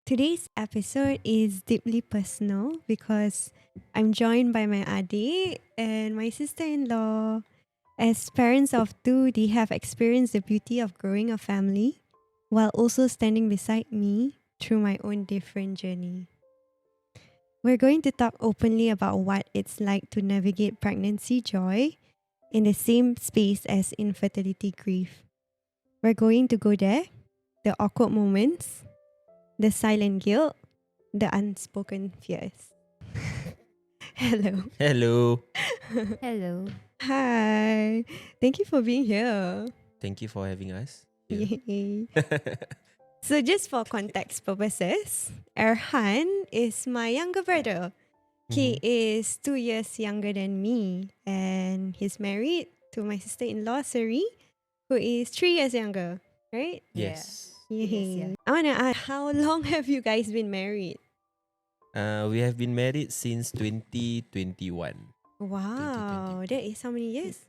Today's episode is deeply personal because I'm joined by my adik and my sister-in-law. As parents of two, they have experienced the beauty of growing a family while also standing beside me through my own different journey. We're going to talk openly about what it's like to navigate pregnancy joy in the same space as infertility grief. We're going to go there, the awkward moments, the silent guilt, the unspoken fears. Hello. Hello. Hello. Hi. Thank you for being here. Thank you for having us here. Yay. So just for context purposes, Erhan is my younger brother. He is 2 years younger than me and he's married to my sister-in-law Sari, who is 3 years younger, right? Yes. Yay. yeah. I want to ask, how long have you guys been married? We have been married since 2021 Wow, that is how many years?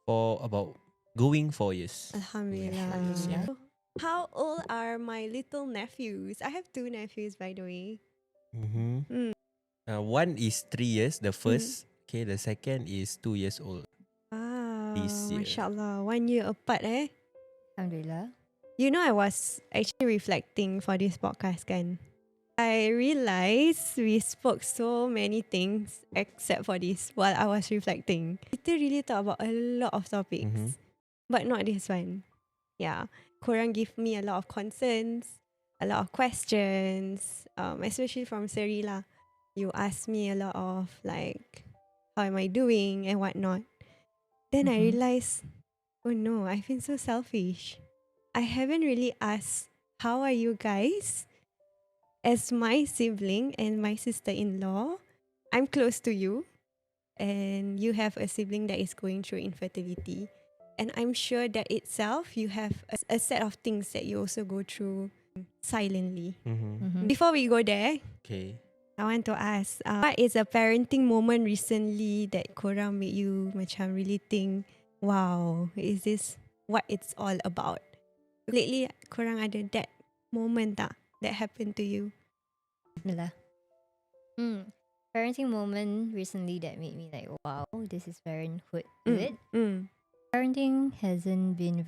for about going 4 years. Alhamdulillah. Alhamdulillah. How old are my little nephews? I have 2 nephews, by the way. Mm-hmm. One is 3 years, the first. Okay, the second is 2 years old. Wow, This year. mashallah, 1 year apart Alhamdulillah. You know, I was actually reflecting for this podcast kan. I realized we spoke so many things except for this while I was reflecting. Kita really talk about a lot of topics, but not this one. Yeah, korang give me a lot of concerns, a lot of questions, especially from Seri lah. You ask me a lot of like, how am I doing and whatnot. Then I realized, oh no, I've been so selfish. I haven't really asked, how are you guys? As my sibling and my sister-in-law, I'm close to you and you have a sibling that is going through infertility. And I'm sure that itself, you have a set of things that you also go through silently. Before we go there, Okay. I want to ask, what is a parenting moment recently that korang made you macam really think, wow, is this what it's all about? Lately, korang ada that moment tak that happened to you? Alhamdulillah. Parenting moment recently that made me like, wow, this is parenthood. Is it? Parenting hasn't been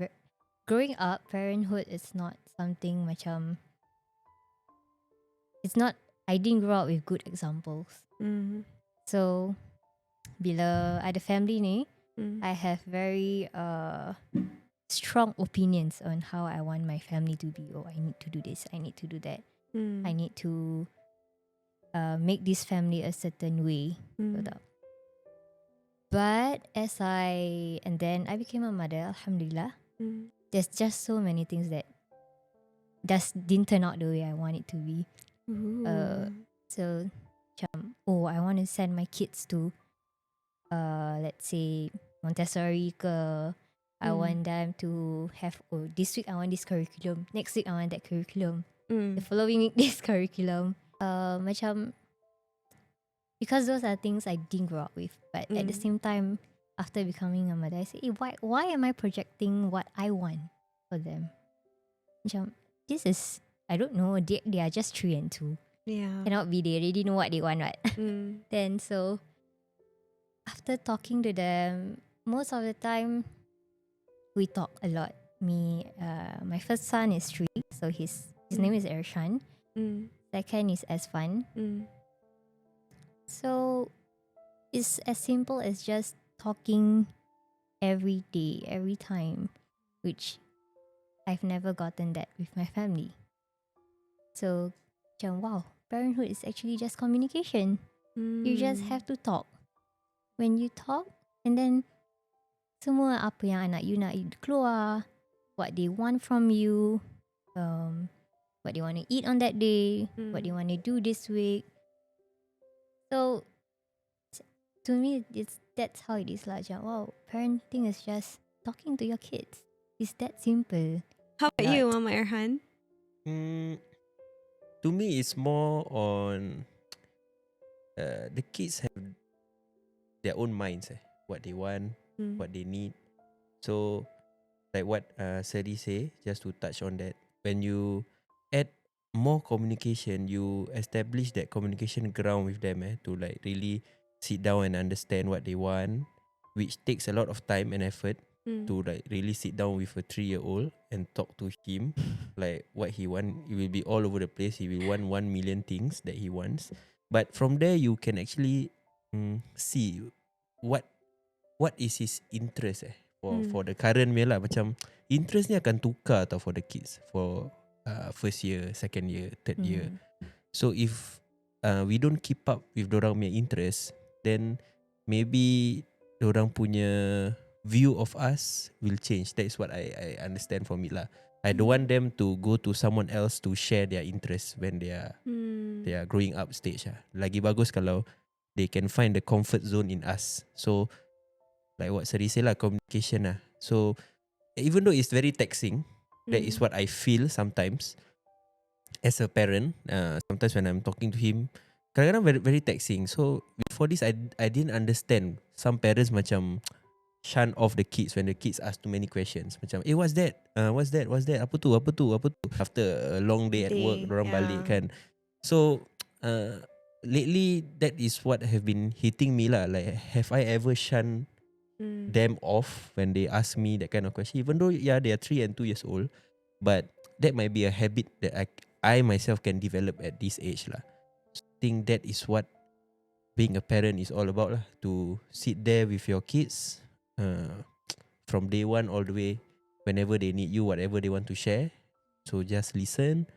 growing up. Parenthood is not something macam. It's not. I didn't grow up with good examples. So, bila ada family ni, I have very strong opinions on how I want my family to be. Oh, I need to do this. I need to do that. I need to make this family a certain way. But then I became a mother, alhamdulillah. There's just so many things that just didn't turn out the way I want it to be. So, I want to send my kids to, let's say, Montessori ke. I want them to have, this week I want this curriculum. Next week I want that curriculum. The following week this curriculum. Because those are things I didn't grow up with. But at the same time, after becoming a mother, I say, why am I projecting what I want for them? This is, I don't know, they are just 3 and 2. Yeah. Cannot be, they already know what they want, right? Then so, after talking to them, most of the time, we talk a lot. My first son is 3, so his name is Ershan. Second is Asfan. So it's as simple as just talking every day, every time, which I've never gotten that with my family. So, wow, parenthood is actually just communication. You just have to talk. When you talk, and then semua apa yang anak you nak keluar, what they want from you, what they want to eat on that day, what they want to do this week. So, to me, that's how it is lah. Wow, parenting is just talking to your kids. It's that simple. How about you, Mama Erhan? To me, it's more on the kids have their own minds, what they want, what they need. So, like what Seri say, just to touch on that, when you add more communication, you establish that communication ground with them to like really sit down and understand what they want, which takes a lot of time and effort to like really sit down with a 3-year-old and talk to him like what he want. It will be all over the place. He will want 1 million things that he wants, but from there you can actually see what is his interest for the current meal lah. Macam interest ni akan tukar tau for the kids, for first year, second year, third year. So if we don't keep up with dorang punya interest, then maybe dorang punya view of us will change. That is what I understand from it lah. I don't want them to go to someone else to share their interest when they are growing up stage lah. Lagi bagus kalau they can find the comfort zone in us. So like what Seri say lah, communication lah. So even though it's very taxing, that is what I feel sometimes as a parent. Sometimes when I'm talking to him, kadang-kadang very, very taxing. So before this, I didn't understand. Some parents macam shun off the kids when the kids ask too many questions. Macam, what's that? What's that? What's that? Apa tu? Apa tu? Apa tu? After a long day at work, dorang balik kan. So lately, that is what have been hitting me lah. Like, have I ever shunned them off when they ask me that kind of question? Even though, yeah, they are 3 and 2 years old, but that might be a habit that I myself can develop at this age lah. So I think that is what being a parent is all about lah. To sit there with your kids from day one all the way, whenever they need you, whatever they want to share. So just listen,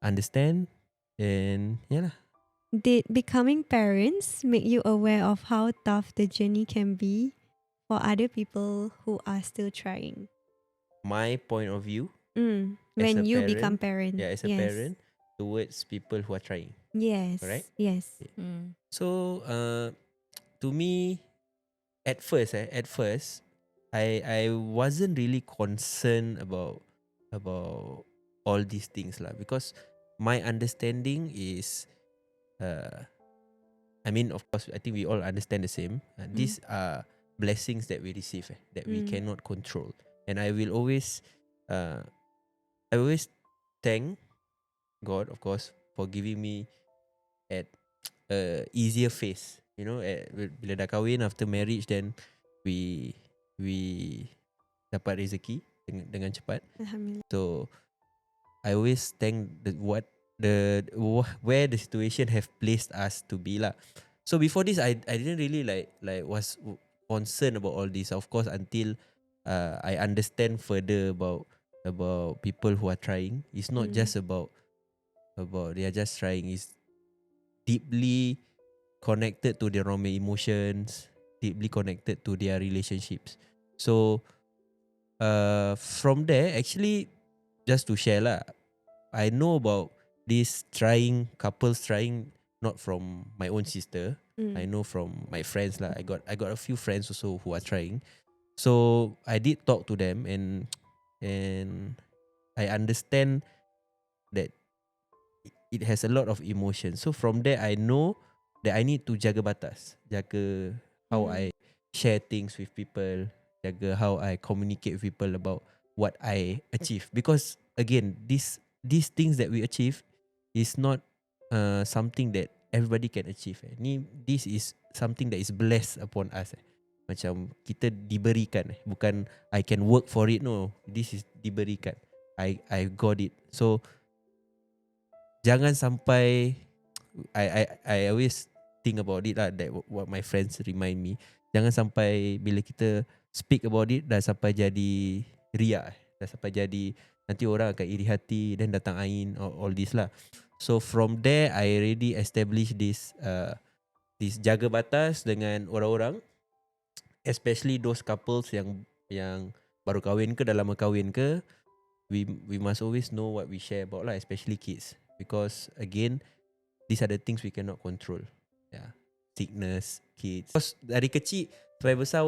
understand, and yeah lah. Did becoming parents make you aware of how tough the journey can be for other people who are still trying? My point of view, when a you parent, become parent. yeah, as a parent, towards people who are trying. Yes. Correct? Yes. So to me, at first, I wasn't really concerned about all these things lah, because my understanding is, I mean, of course, I think we all understand the same. These are blessings that we receive that we cannot control, and I will always, I always thank God, of course, for giving me at easier phase. You know, bila dah kahwin, after marriage, then we dapat rezeki dengan cepat. Alhamdulillah. So I always thank where the situation have placed us to be lah. So before this, I didn't really like was concerned about all this. Of course, until I understand further about people who are trying. It's not just about they are just trying. It's deeply connected to their own emotions, deeply connected to their relationships. So from there, actually, just to share lah, I know about these couples trying, not from my own sister. I know from my friends lah. I got a few friends also who are trying. So I did talk to them, and I understand that it has a lot of emotion. So from there, I know that I need to jaga batas, jaga how I share things with people, jaga how I communicate with people about what I achieve. Because again, these things that we achieve is not something that everybody can achieve. This is something that is blessed upon us. Macam kita diberikan, bukan I can work for it. No, this is diberikan. I got it. So jangan sampai, I always think about it lah, that what my friends remind me. Jangan sampai bila kita speak about it dah sampai jadi riak, dah sampai jadi nanti orang akan iri hati, then datang ain, all this lah. So from there, I already established this jaga batas dengan orang-orang, especially those couples yang baru kahwin ke, dah lama kahwin ke. We must always know what we share about lah, especially kids. Because again, these are the things we cannot control. Yeah, sickness, kids. Because dari kecil sampai besar,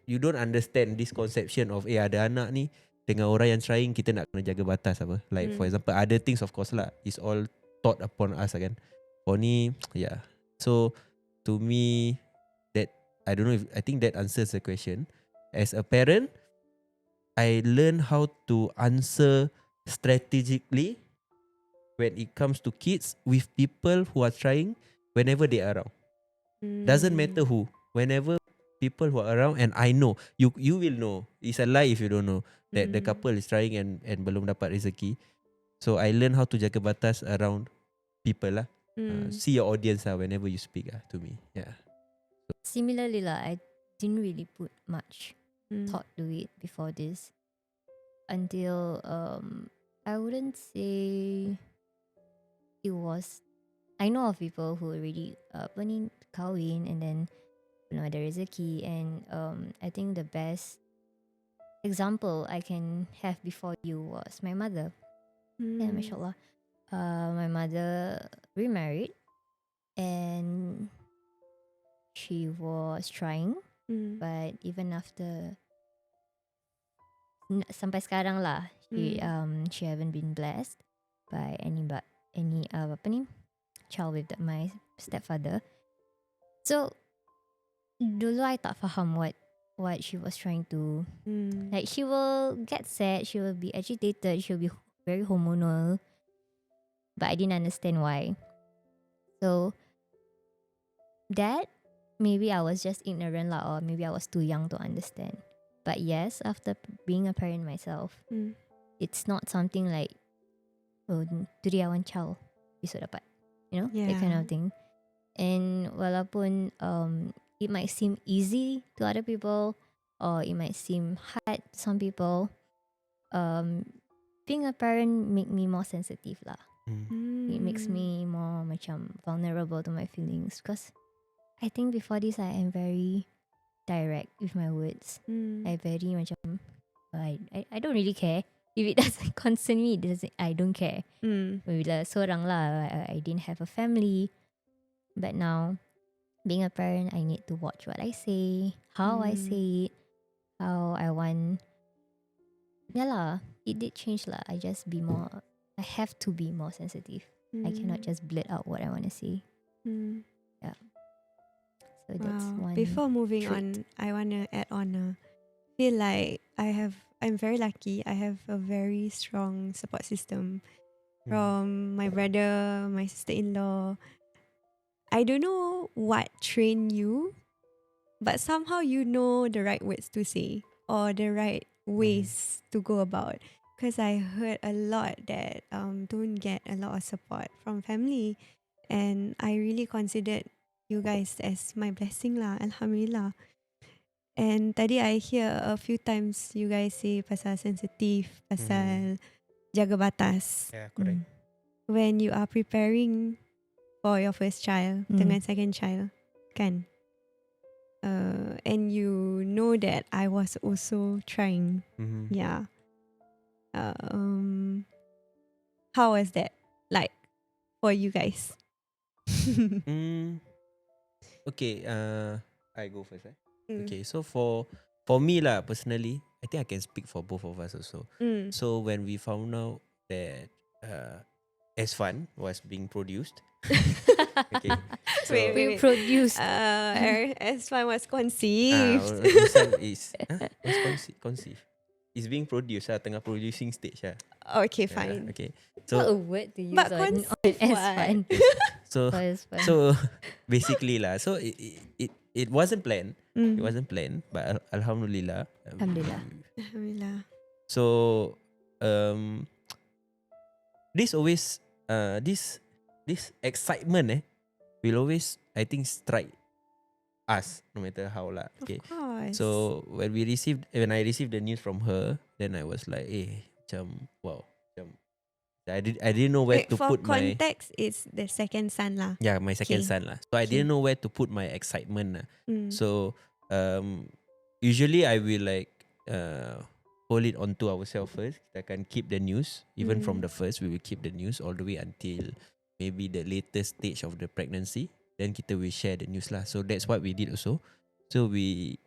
you don't understand this conception of ada anak ni dengan orang yang trying, kita nak kena jaga batas apa. Like for example, other things of course lah, is all taught upon us kan. For ni, yeah. So to me, that I don't know if I think that answers the question. As a parent, I learn how to answer strategically when it comes to kids with people who are trying whenever they are around. Doesn't matter who. Whenever people who are around, and I know you will know. It's a lie if you don't know that the couple is trying and belum dapat rezeki. So I learn how to jaga batas around people lah. See your audience lah whenever you speak to me. Yeah. Similarly lah, I didn't really put much thought to it before this until I wouldn't say it was. I know of people who already kahwin and then ada rezeki, and I think the best example I can have before you was my mother. Yeah, mashallah. My mother remarried and she was trying, but even after sampai sekarang lah, she haven't been blessed by any child with my stepfather. So dulu I tak faham what she was trying to like. She will get sad, she will be agitated, she will be very hormonal, but I didn't understand why. So that maybe I was just ignorant lah, or maybe I was too young to understand. But yes, after being a parent myself, it's not something like, oh, today I want child, besok dapat, that kind of thing. And walaupun it might seem easy to other people, or it might seem hard to some people, being a parent make me more sensitive lah. It makes me more macam vulnerable to my feelings, because I think before this I am very direct with my words. I very macam I don't really care if it doesn't concern me. I don't care. Bila seorang lah, I didn't have a family, but now being a parent, I need to watch what I say, how I say it, how I want. Yeah lah, it did change lah. I have to be more sensitive. I cannot just blurt out what I want to say. Yeah. So that's one. Before moving trait. on, I want to add on. Feel like I'm very lucky. I have a very strong support system from my brother, my sister-in-law. I don't know what trained you, but somehow you know the right words to say or the right ways to go about. Because I heard a lot that don't get a lot of support from family, and I really considered you guys as my blessing lah, alhamdulillah. And tadi I hear a few times you guys say pasal sensitive, pasal jaga batas. Yeah, correct. When you are preparing for your first child dengan second child, kan? And you know that I was also trying. Yeah. How was that like for you guys? Okay, I go first. Okay, so for me lah, personally, I think I can speak for both of us also. So when we found out that S1 was being produced, okay, so Wait. Produced. S1 was conceived. Insan is was conceived. It's being produced tengah producing stage Okay, fine. Okay, What a so word to use But on conceived S1. so S1. so basically lah, so it wasn't planned. It wasn't planned, but alhamdulillah. Alhamdulillah. So this always this excitement will always, I think, strike us no matter how lah. Okay. Of course. So when I received the news from her, then I was like, macam wow, macam I didn't know where to for put my context, it's the second son lah. my second son lah. So I didn't know where to put my excitement lah. So usually I will like hold it onto ourselves first. Kita akan keep the news. Even from the first, we will keep the news all the way until maybe the latest stage of the pregnancy. Then kita will share the news lah. So that's what we did also. So we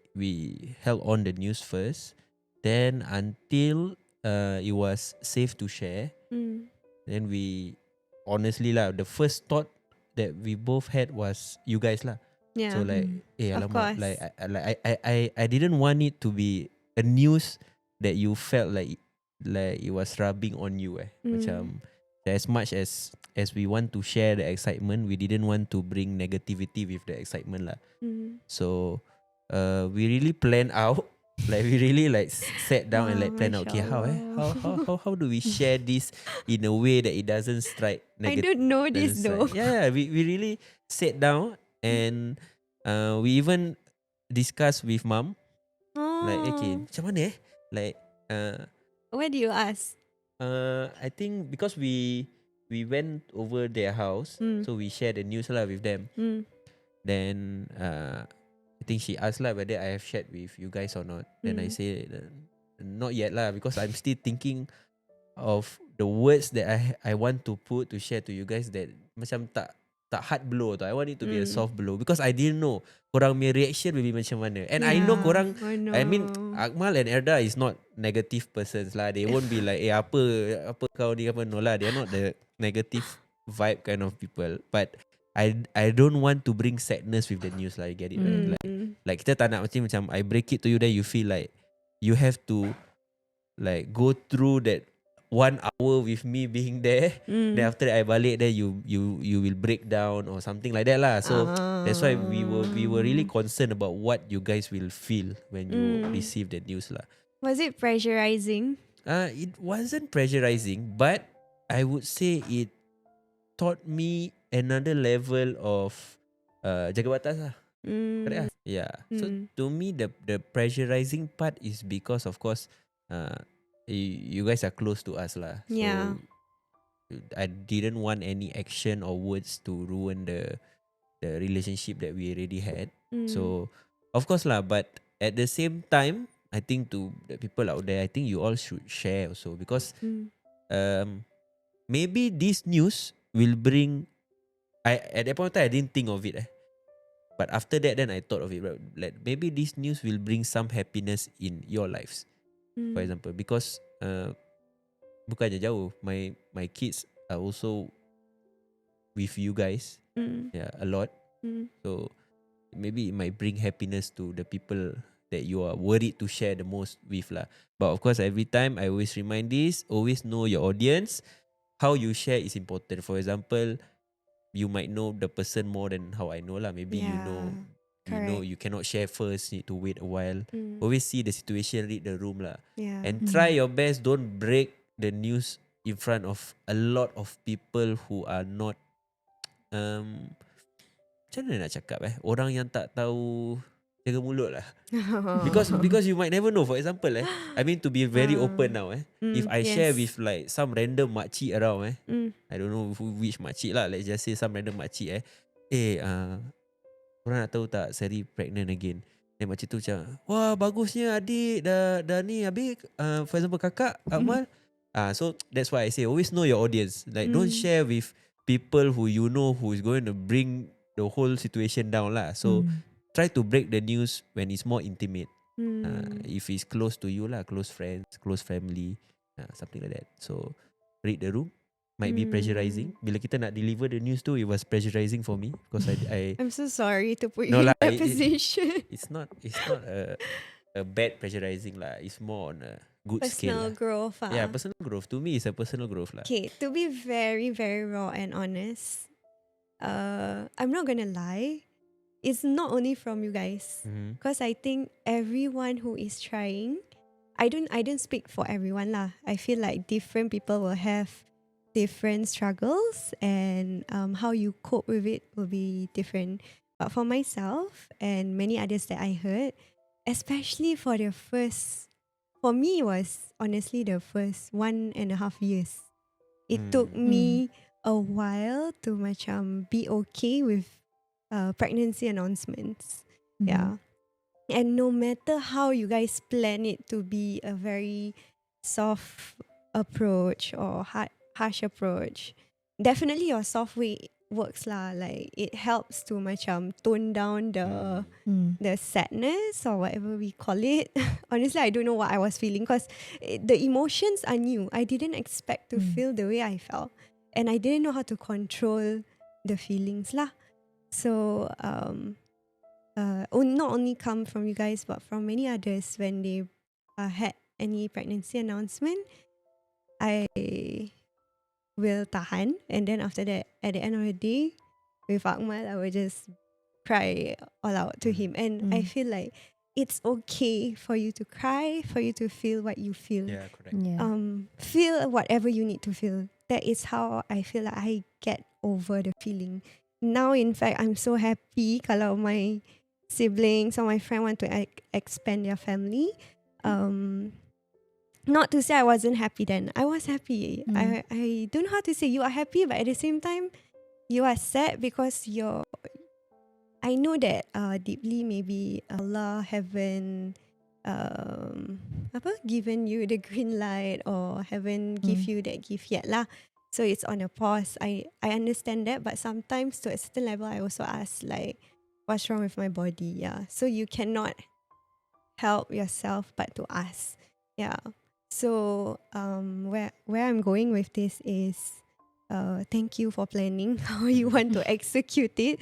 held on the news first. Then until it was safe to share. Then we honestly lah, the first thought that we both had was you guys lah. Yeah. So like, Of alamak, course. like I didn't want it to be a news that you felt like it was rubbing on you. Macam as much as we want to share the excitement, we didn't want to bring negativity with the excitement lah. So we really plan out. Like we really like sat down and like plan out. Okay, how do we share this in a way that it doesn't strike I negative? don't know this though. Yeah. We really sat down and we even discussed with mom. Like okay, macam mana like What do you ask? I think because we went over their house, so we shared the news lah with them. Then I think she asked lah whether I have shared with you guys or not. Then I say not yet lah, because I'm still thinking of the words that I want to put to share to you guys that macam tak hard blow tau. I want it to be a soft blow because I didn't know korang punya reaction will be macam mana. And I know korang, I mean Akmal and Erda is not negative persons lah. They won't be like apa kau ni apa, no lah. They are not the negative vibe kind of people. But I don't want to bring sadness with the news lah. You get it right? Like kita tak nak macam I break it to you, then you feel like you have to like go through that 1 hour with me being there. Then after that I balik, then you will break down or something like that lah. So that's why we were really concerned about what you guys will feel when you receive the news lah. Was it pressurizing? It wasn't pressurizing, but I would say it taught me another level of jaga batas lah. Correct lah. Yeah. So to me the pressurizing part is because of course you guys are close to us lah. So Yeah. I didn't want any action or words to ruin the relationship that we already had. So of course lah, but at the same time, I think to the people out there, I think you all should share also, because maybe this news will bring. At that point of time I didn't think of it. But after that, then I thought of it. Right? Like maybe this news will bring some happiness in your lives. For example, because bukannya jauh, my kids are also with you guys. Yeah, a lot. So maybe it might bring happiness to the people that you are worried to share the most with lah. But of course, every time I always remind this, always know your audience. How you share is important. For example, you might know the person more than how I know lah. Maybe you know you cannot share first, need to wait a while. Always see the situation, read the room lah. And try your best, don't break the news in front of a lot of people who are not macam mana nak cakap orang yang tak tahu jaga mulut lah. Because you might never know. For example I mean to be very open now if I share with like some random makcik around I don't know which makcik lah, let's just say some random makcik korang nak tahu tak Sari pregnant again. Dan makcik tu macam, wah bagusnya adik dah ni. Habis for example kakak Akmal, so that's why I say always know your audience. Like don't share with people who you know who is going to bring the whole situation down lah. So try to break the news when it's more intimate. If it's close to you lah, close friends, close family, something like that. So read the room. Might be pressurizing. Bila kita nak deliver the news tu, it was pressurizing for me because I I'm so sorry to put No you lah, in that position. it's not a bad pressurizing lah. It's more on a good Personal scale lah. growth. Yeah, personal growth. To me, it's a personal growth lah. Okay, to be very, very raw and honest, I'm not gonna lie. It's not only from you guys, because I think everyone who is trying, I don't speak for everyone lah. I feel like different people will have different struggles, and how you cope with it will be different. But for myself and many others that I heard, especially for me it was honestly the first 1.5 years. It took me a while to macam be okay with pregnancy announcements. Yeah. And no matter how you guys plan it to be a very soft approach or harsh approach, definitely your soft way works lah. Like it helps to macam tone down the sadness or whatever we call it. Honestly, I don't know what I was feeling because the emotions are new. I didn't expect to feel the way I felt, and I didn't know how to control the feelings lah. So not only come from you guys but from many others when they had any pregnancy announcement, I will tahan, and then after that, at the end of the day, with Akmal, I will just cry all out to him, and I feel like it's okay for you to cry, for you to feel what you feel. Yeah, correct. Yeah. Feel whatever you need to feel. That is how I feel like I get over the feeling. Now, in fact, I'm so happy kalau my siblings or my friend want to expand their family. Not to say I wasn't happy then. I was happy. I don't know how to say you are happy, but at the same time, you are sad because I know that deeply maybe Allah haven't given you the green light or haven't give you that gift yet lah. So it's on a pause. I understand that, but sometimes to a certain level I also ask like, what's wrong with my body? Yeah. So you cannot help yourself but to ask. Yeah. So where I'm going with this is thank you for planning how you want to execute it.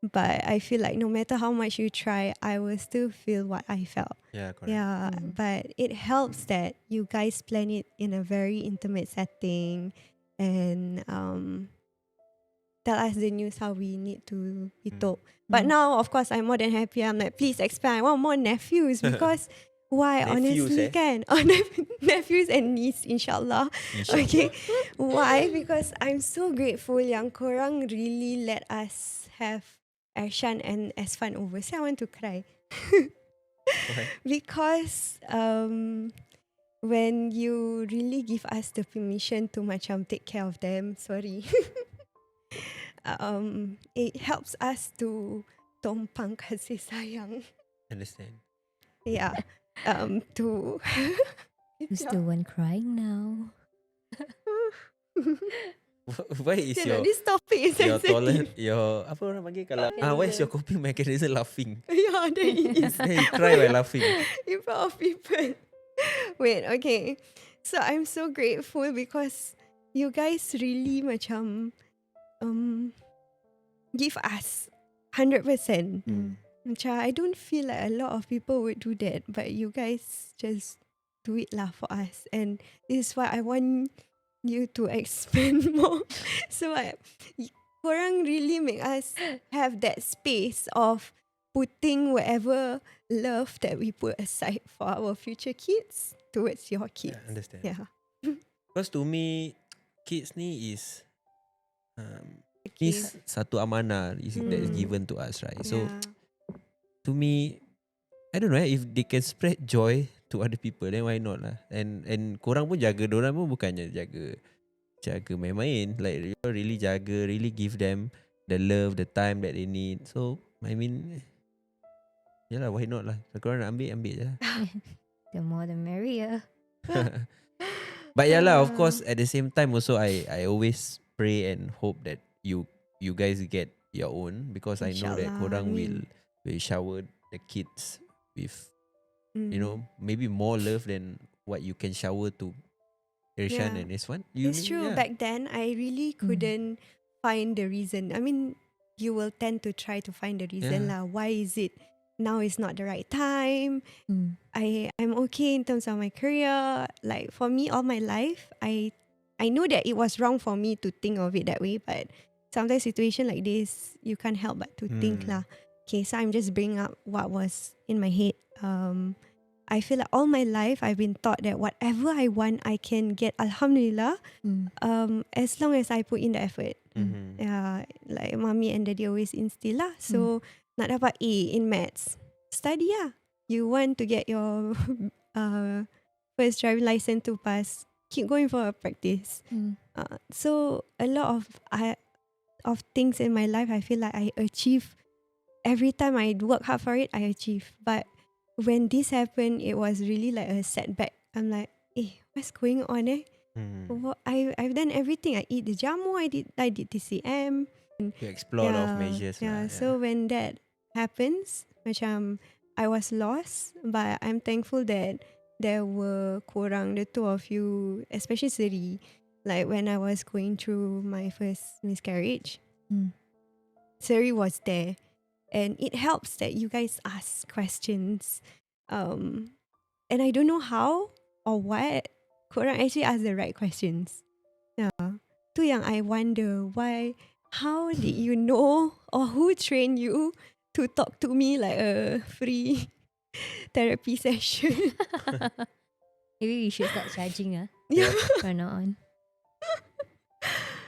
But I feel like no matter how much you try, I will still feel what I felt. Yeah, correct. Yeah, but it helps that you guys plan it in a very intimate setting and tell us the news how we need to be told. But now, of course, I'm more than happy. I'm like, please expand. I want more nephews because why? Nephews, Honestly, can nephews and niece, inshallah. Inshallah. Okay, why? Because I'm so grateful yang korang really let us have Arshan and Esfan over. So I want to cry. Why? Because when you really give us the permission to macam take care of them, sorry. It helps us to tumpang kasih sayang. Understand. Yeah. To Who's the one crying now? Why is Cannot, this topic is your sensitive. apa orang panggil kalau why is your coping mechanism laughing? Yeah, there it is. Then you cry while laughing. In front of people. Wait, okay. So I'm so grateful because you guys really macam give us 100%. Macam I don't feel like a lot of people would do that, but you guys just do it lah for us, and this is why I want you to expand more. So korang really make us have that space of putting whatever love that we put aside for our future kids towards your kids. Yeah, understand. Yeah. Because to me, kids ni is Okay. satu amanah that is given to us, right? So Yeah. to me, I don't know if they can spread joy to other people, then why not lah? And korang pun jaga dorang pun bukannya jaga main-main. Like you really jaga, really give them the love, the time that they need. So I mean, yalah, why not lah? Kalau korang nak ambil je lah. The more the merrier. But yalah, of course, at the same time also I always pray and hope that you guys get your own, because I know that Inshallah, korang amin. will shower the kids with you know, maybe more love than what you can shower to Irshan Yeah. and Iswan. It's true. Yeah. Back then, I really couldn't find the reason. I mean, you will tend to try to find the reason Yeah. lah. Why is it now is not the right time? I'm okay in terms of my career. Like for me, all my life, I know that it was wrong for me to think of it that way. But sometimes situation like this, you can't help but to think lah. Okay, so I'm just bringing up what was in my head. I feel like all my life I've been taught that whatever I want, I can get. Alhamdulillah. As long as I put in the effort. Mhm. Yeah, like mommy and daddy always instill lah. So nak dapat A in maths, study lah. You want to get your first driving license to pass, keep going for a practice. So a lot of things in my life, I feel like I achieve. Every time I work hard for it, I achieve. But when this happened, it was really like a setback. I'm like, what's going on What, I've done everything. I eat the jamu, I did TCM. You explore a lot of measures Yeah, lah. so when that happens, macam I was lost, but I'm thankful that there were korang, the two of you, especially Seri, like when I was going through my first miscarriage, Seri was there. And it helps that you guys ask questions. And I don't know how or what, korang actually ask the right questions. Yeah. tu yang I wonder why, how did you know or who trained you to talk to me like a free therapy session? Maybe we should start charging Yeah. from now on.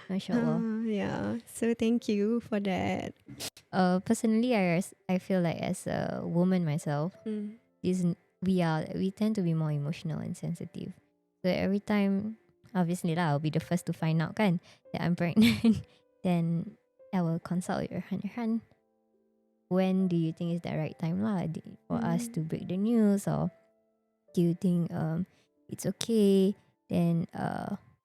MashaAllah. Yeah. So thank you for that. Personally, I feel like as a woman myself, Mm. we tend to be more emotional and sensitive. So every time, obviously lah, I'll be the first to find out kan that I'm pregnant. Then I will consult with Irhan. When do you think is the right time lah for us to break the news, or do you think it's okay? Then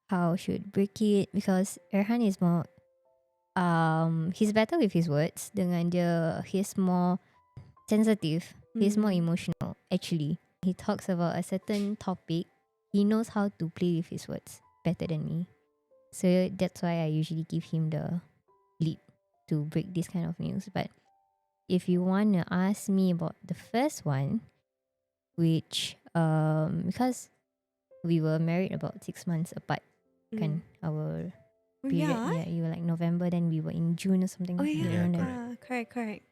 how should break it? Because Irhan is more he's better with his words. Dengan dia, he's more sensitive. He's more emotional. Actually, he talks about a certain topic. He knows how to play with his words better than me. So that's why I usually give him the lead to break this kind of news. But if you want to ask me about the first one, which because we were married about 6 months apart, kan our period. Yeah, you were like November, then we were in June or something. Oh you yeah, know that. correct.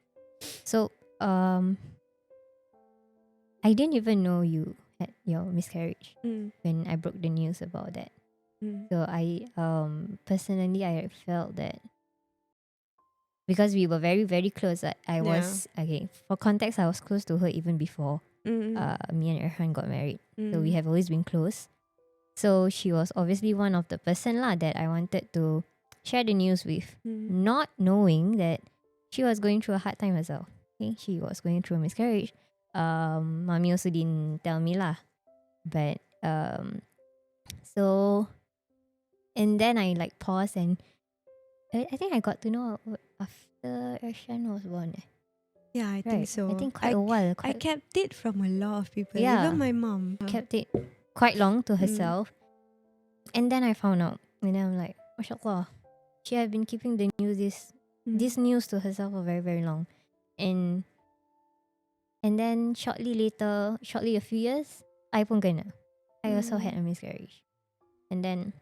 So I didn't even know you had your miscarriage when I broke the news about that. So I personally I felt that because we were very very close. I was okay. For context, I was close to her even before me and Irfan got married. So we have always been close. So she was obviously one of the person lah that I wanted to share the news with, not knowing that she was going through a hard time herself. Okay, she was going through a miscarriage. Mommy also didn't tell me lah, but so and then I like paused and I think I got to know after Irshan was born. Yeah, I think so. I think quite a while. I kept it from a lot of people. Yeah. Even my mom Kept it quite long to herself. And then I found out. And then I'm like, MashaAllah. She had been keeping the news this news to herself for very, very long. And then shortly a few years, I pun kena. I also had a miscarriage. And then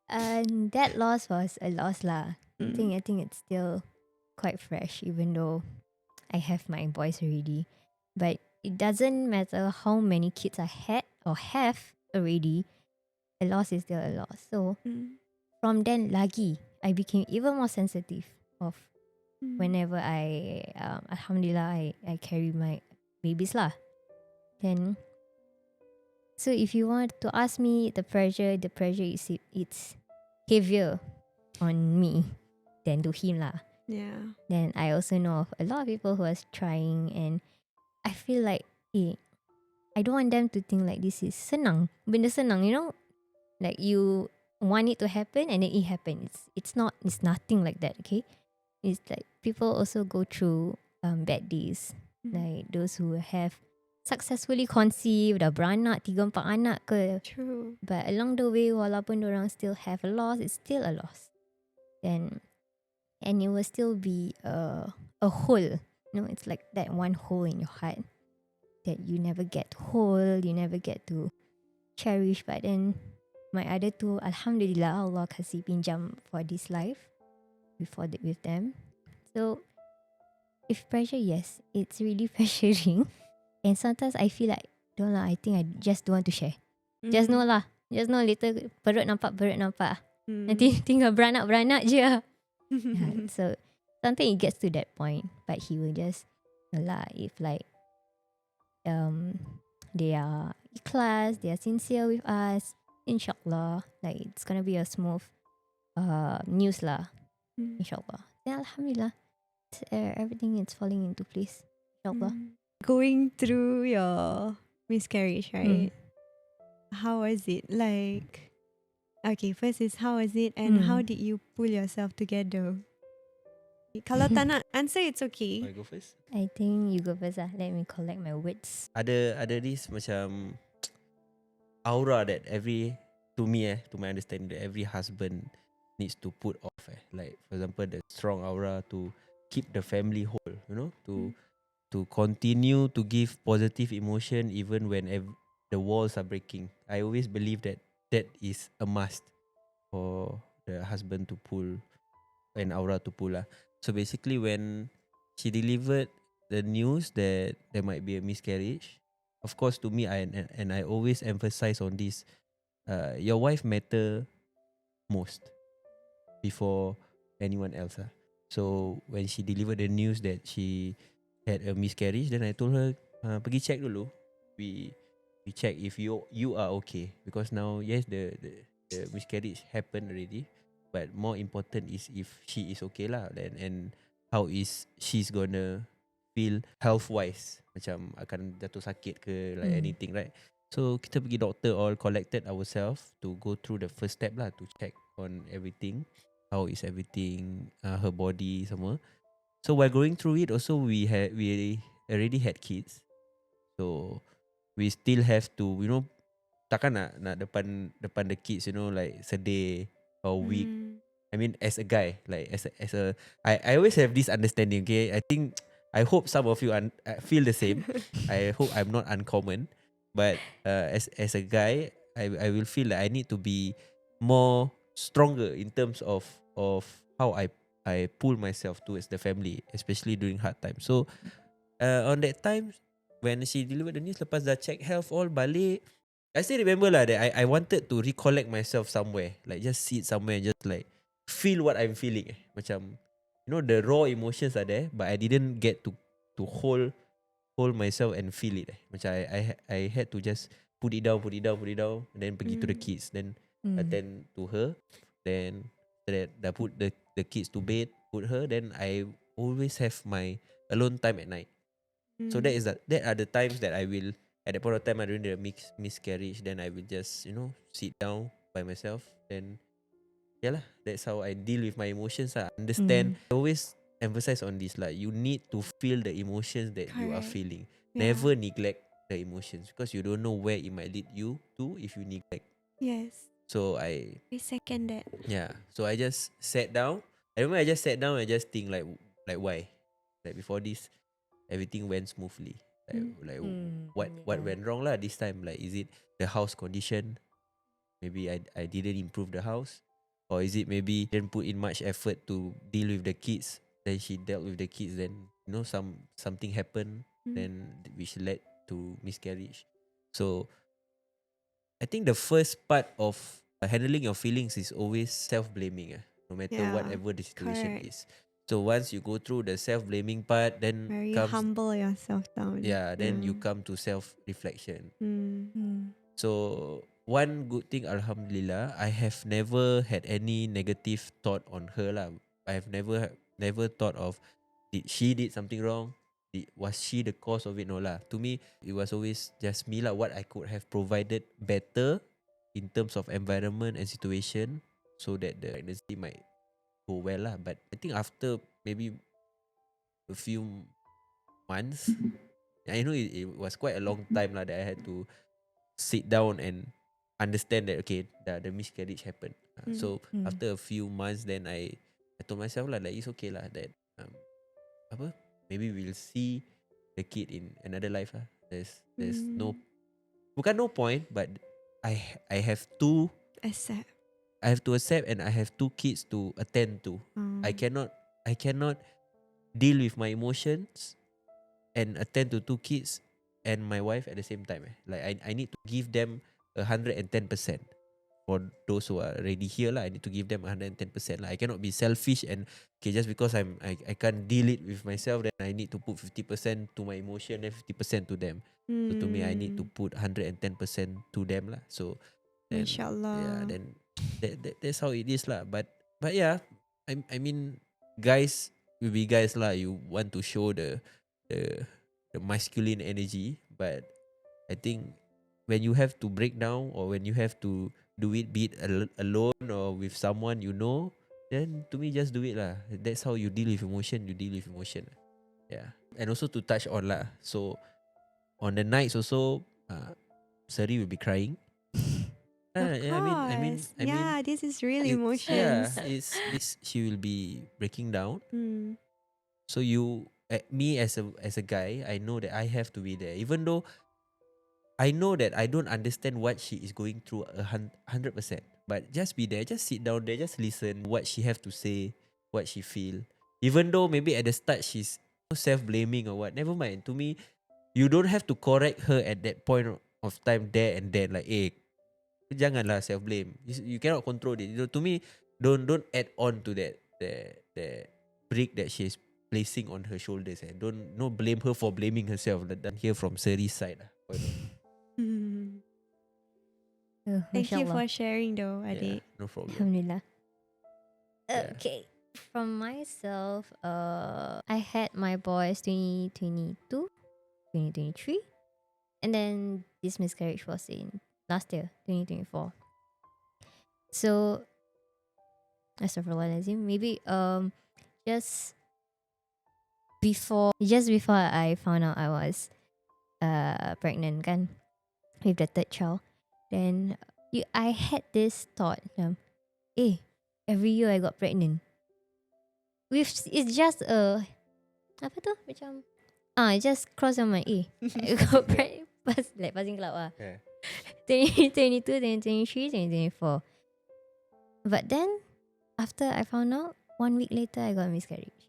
and that loss was a loss lah. I think it's still quite fresh, even though I have my boys already. But it doesn't matter how many kids I had or have already, a loss is still a loss. So from then lagi, I became even more sensitive of whenever Alhamdulillah, I carry my babies lah. Then, so if you want to ask me the pressure is it's heavier on me than to him lah. Yeah. Then I also know of a lot of people who are trying, and I feel like I don't want them to think like this is senang. Benda senang, you know? Like you want it to happen and then it happens. It's nothing like that, okay? It's like people also go through bad days. Like those who have successfully conceived, dah beranak, 3-4 anak ke. True. But along the way, walaupun orang still have a loss, it's still a loss. And it will still be a hole. You know, it's like that one hole in your heart that you never get to hold, you never get to cherish. But then my other two, Alhamdulillah, Allah kasih pinjam for this life with them. So if pressure, yes, it's really pressuring. And sometimes I feel like, don't lah, I think I just don't want to share. Just know lah. Just know later perut nampak. Nanti tinggal beranak je. So sometimes it gets to that point, but he will just lah, if like they are ikhlas, they are sincere with us, inshallah, like it's gonna be a smooth news lah, inshallah. Then alhamdulillah, everything is falling into place, inshallah. Going through your miscarriage, right? How was it? Like, okay, first is how was it and how did you pull yourself together? Kalau tak nak answer, it's okay. I go first. I think you go first lah. Let me collect my words. Ada this macam aura that to my understanding, that every husband needs to put off. Like for example, the strong aura to keep the family whole. You know, to continue to give positive emotion even when the walls are breaking. I always believe that that is a must for the husband to pull and Aura to pull lah. So basically, when she delivered the news that there might be a miscarriage, of course, to me, I always emphasize on this: your wife matter most before anyone else lah. So when she delivered the news that she had a miscarriage, then I told her, pergi check dulu. We check if you are okay, because now yes the miscarriage happened already, but more important is if she is okay lah, and how is she's gonna feel health wise, macam akan jatuh sakit ke like anything, right? So kita pergi doctor, all collected ourselves to go through the first step lah, to check on everything, how is everything, her body semua. So while going through it also, we already had kids, so we still have to, takkan nak depan the kids, like sedih or weak. I mean, as a guy, like I always have this understanding. Okay, I hope some of you feel the same. I hope I'm not uncommon, but as a guy, I will feel like I need to be more stronger in terms of how I pull myself towards the family, especially during hard times. So on that time, when she delivered the news, lepas dah check health all balik, I still remember lah that I wanted to recollect myself somewhere, like just sit somewhere and just like feel what I'm feeling. Macam, the raw emotions are there, but I didn't get to hold myself and feel it. Macam I had to just put it down, and then pergi to the kids, then attend to her, then after that dah put the kids to bed, put her, then I always have my alone time at night. So that are the times that I will, at that point of time, during the miscarriage, then I will just sit down by myself. Then yeah lah, that's how I deal with my emotions lah. Understand. I always emphasize on this lah. You need to feel the emotions that you are Correct. feeling. Yeah. Never neglect the emotions, because you don't know where it might lead you to if you neglect. Yes. So I second that. so I just sat down. I remember I just sat down and just think like why, like before this everything went smoothly. Like what went wrong lah this time? Like, is it the house condition? Maybe I didn't improve the house, or is it maybe didn't put in much effort to deal with the kids? Then she dealt with the kids. Then something happened. Then which led to miscarriage. So I think the first part of handling your feelings is always self-blaming. No matter Yeah, whatever the situation correct. is. So once you go through the self-blaming part, then Very comes humble yourself down. then you come to self-reflection. Mm. So one good thing, alhamdulillah, I have never had any negative thought on her lah. I have never thought of did she did something wrong? Was she the cause of it? No lah. To me, it was always just me lah. What I could have provided better in terms of environment and situation, so that the pregnancy might go well lah. But I think after maybe a few months, I know it was quite a long time lah that I had to sit down and understand that okay, the miscarriage happened. So after a few months, then I told myself lah, like, it's okay lah, that maybe we'll see the kid in another life lah. There's no, bukan no point, but I have to Accept. accept, and I have two kids to attend to. I cannot deal with my emotions and attend to two kids and my wife at the same time. Like I need to give them 110%. For those who are already here lah, I need to give them 110%. Like, I cannot be selfish and okay, just because I can't deal it with myself, then I need to put 50% to my emotion and 50% to them. So to me, I need to put 110% to them lah. So then, Inshallah. yeah, then that's how it is lah. But yeah, I mean, guys will be guys lah. You want to show the masculine energy, but I think when you have to break down, or when you have to do it, be it alone or with someone then to me, just do it lah. That's how you deal with emotion. You deal with emotion. Yeah. And also to touch on lah. So on the nights also, Sari will be crying. Of I mean, course. Yeah, this is real emotions. it's she will be breaking down. Mm. So me as a guy, I know that I have to be there, even though I know that I don't understand what she is going through 100%. But just be there, just sit down there, just listen what she have to say, what she feel. Even though maybe at the start she's self-blaming or what, never mind. To me, you don't have to correct her at that point of time there and then. Like, janganlah self-blame. You cannot control it. To me, don't add on to that brick that she's placing on her shoulders. Don't blame her for blaming herself. Don't hear from Sari's side. Why not? Thank you Mashallah. for sharing though, Yeah, Adik. no problem. Alhamdulillah. Yeah. Okay. From myself, I had my boys 2022, 2023. And then this miscarriage was in last year, 2024. So, astaghfirullahalazim, maybe just before I found out I was pregnant kan, with the third child, then I had this thought, every year I got pregnant. It's just apa tu macam it just crossed on my I got pregnant passing cloud lah. Yeah. 2022, 2023, 2024. But then after I found out, 1 week later I got a miscarriage.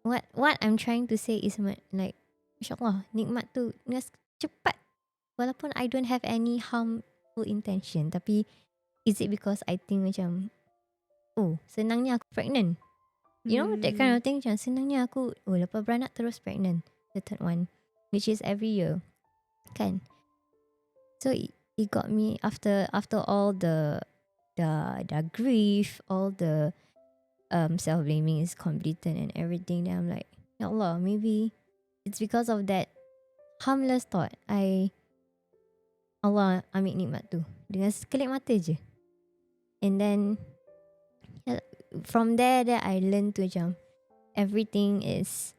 What I'm trying to say is like, mashallah, nikmat tu cepat. Walaupun I don't have any harmful intention, tapi is it because I think macam, senangnya aku pregnant? You know, that kind of thing. Macam senangnya aku, lepas beranak terus pregnant. The third one, which is every year, kan? So it got me after all the grief, all the self-blaming is completed and everything. Then I'm like, ya Allah, maybe it's because of that harmless thought. Allah ambil nikmat tu dengan sekelip mata je. And then from there I learned to macam everything is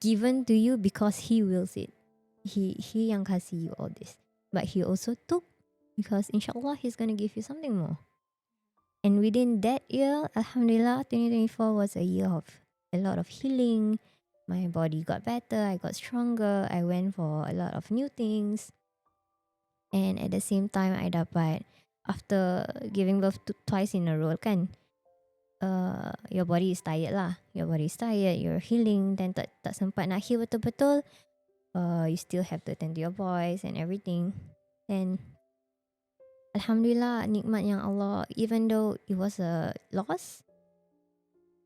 given to you because He wills it. He yang kasih you all this. But He also took because inshallah He's gonna give you something more. And within that year, alhamdulillah, 2024 was a year of a lot of healing. My body got better, I got stronger, I went for a lot of new things. And at the same time, I dapat, after giving birth twice in a row kan, your body is tired lah. Your body is tired, you're healing, then tak sempat nak heal betul-betul. You still have to attend to your boys and everything. And alhamdulillah, nikmat yang Allah, even though it was a loss,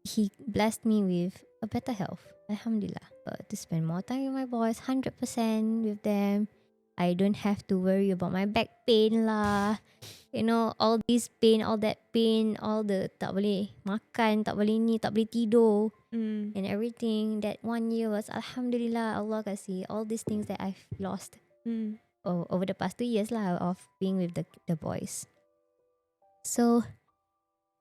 He blessed me with a better health. Alhamdulillah. To spend more time with my boys, 100% with them. I don't have to worry about my back pain lah. You know, all this pain, all that pain, all the tak boleh makan, tak boleh ni, tak boleh tidur, and everything. That 1 year was alhamdulillah, Allah kasih all these things that I've lost over the past 2 years lah of being with the boys. So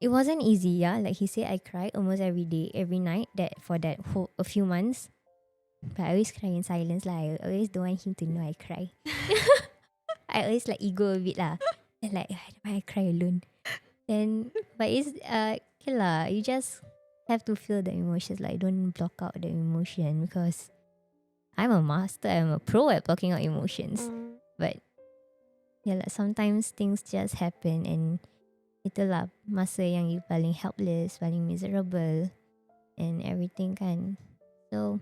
it wasn't easy, yeah. Like he said, I cried almost every day, every night. That for that whole a few months. But I always cry in silence lah. I always don't want him to know I cry. I always like ego a bit lah. And like, I cry alone. But it's okay lah. You just have to feel the emotions. Like, don't block out the emotion because I'm a master. I'm a pro at blocking out emotions. But yeah, like, sometimes things just happen, and itulah masa yang you paling helpless, paling miserable, and everything kan. So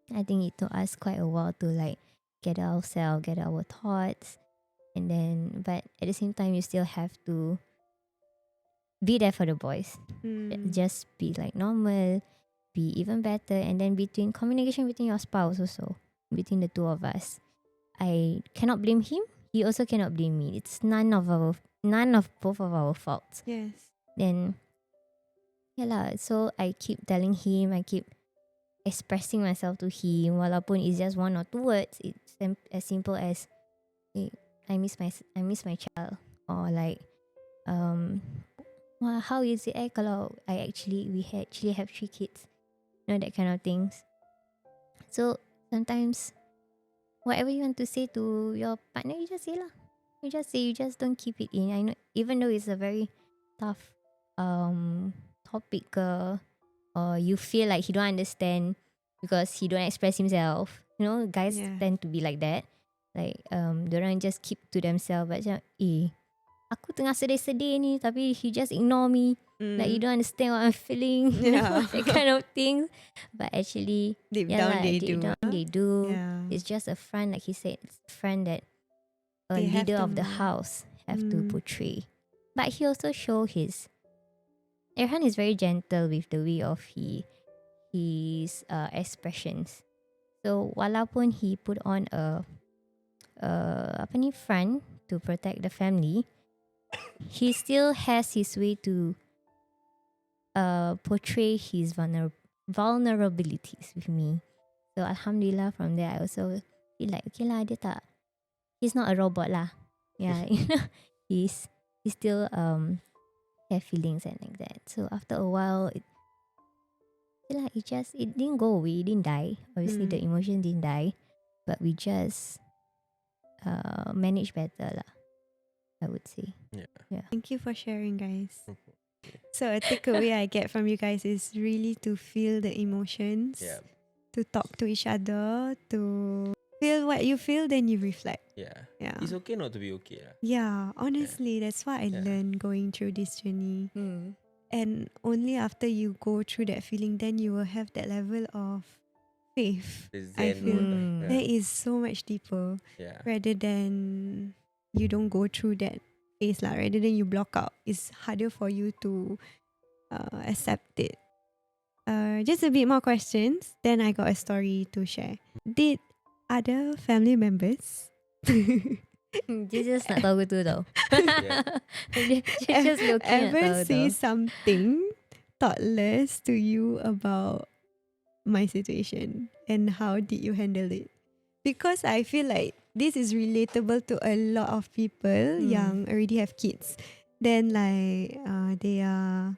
I think it took us quite a while to like get ourselves, get our thoughts, and then but at the same time you still have to be there for the boys. Just be like normal, be even better, and then between communication between your spouse also, between the two of us. I cannot blame him. He also cannot blame me. It's none of both of our faults. Yes. Then yeah lah. So I keep telling him, I keep expressing myself to him, walaupun it's just 1 or 2 words. It's as simple as, hey, I miss my child, or like, well, how is it kalau we actually have 3 kids, you know, that kind of things. So sometimes whatever you want to say to your partner, you just say lah. You just say, you just don't keep it in. I know, even though it's a very tough topic, or you feel like he don't understand because he don't express himself. You know, guys tend to be like that. Like diorang just keep to themselves. Macam aku tengah sedih-sedih ni, tapi he just ignore me. Like you don't understand what I'm feeling. You know, Yeah. that kind of things. But actually, Deep yeah down lah, they deep do. down they do. Yeah. It's just a front, like he said, it's a front that a They have leader to of the house have to Mm. portray. But he also show his. Erhan is very gentle with the way of his expressions. So walaupun he put on a front to protect the family, he still has his way to portray his vulnerabilities with me. So alhamdulillah, from there I also feel like okay lah, he's not a robot lah. Yeah, you know, he's still have feelings and like that. So after a while, it didn't go away, it didn't die. Obviously, the emotion didn't die, but we just manage better lah, I would say. Yeah. Thank you for sharing, guys. Okay. So a takeaway I get from you guys is really to feel the emotions, Yeah. to talk to each other, to feel what you feel, then you reflect. Yeah. Yeah. It's okay not to be okay lah. Yeah, honestly, that's what I Yeah. learned going through this journey. And only after you go through that feeling, then you will have that level of faith. The I zen feel mode lah. Mm. that is so much deeper Yeah. rather than you don't go through that phase lah. Rather than you block out, it's harder for you to accept it. Just a bit more questions. Then I got a story to share. Did other family members Dia just nak tahu tu tau. Yeah. Dia just looking at ever tahu say tau. something thoughtless to you about my situation, and how did you handle it? Because I feel like this is relatable to a lot of people yang already have kids. Then like they are,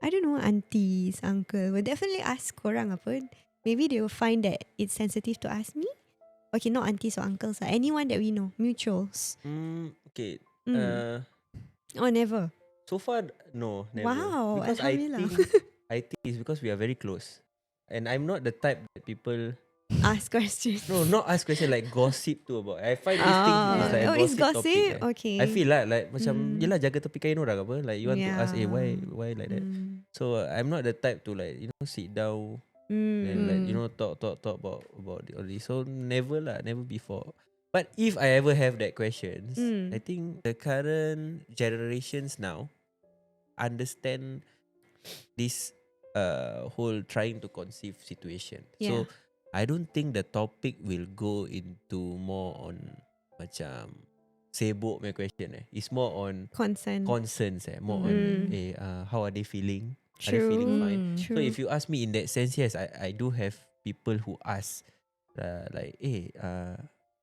I don't know, aunties, uncle will definitely ask korang apa. Maybe they will find that it's sensitive to ask me. Okay, not aunties or uncles, anyone that we know, mutuals. Okay. Oh, never. So far, no, never. Wow, Because alhamdulillah. I think it's because we are very close, and I'm not the type that people Ask questions. no not ask question like gossip to about. I find this thing is like a oh, it's gossip topic. gossip. Okay. I feel like macam yelah jaga tepi kain orang apa. Like you want to ask, why like that? So I'm not the type to like sit down and like talk about all this. So never before. But if I ever have that questions, I think the current generations now understand this whole trying to conceive situation. So I don't think the topic will go into more on macam sibuk my question. It's more on concerns. More on how are they feeling? Are they feeling fine? True. So if you ask me in that sense, yes, I do have people who ask like,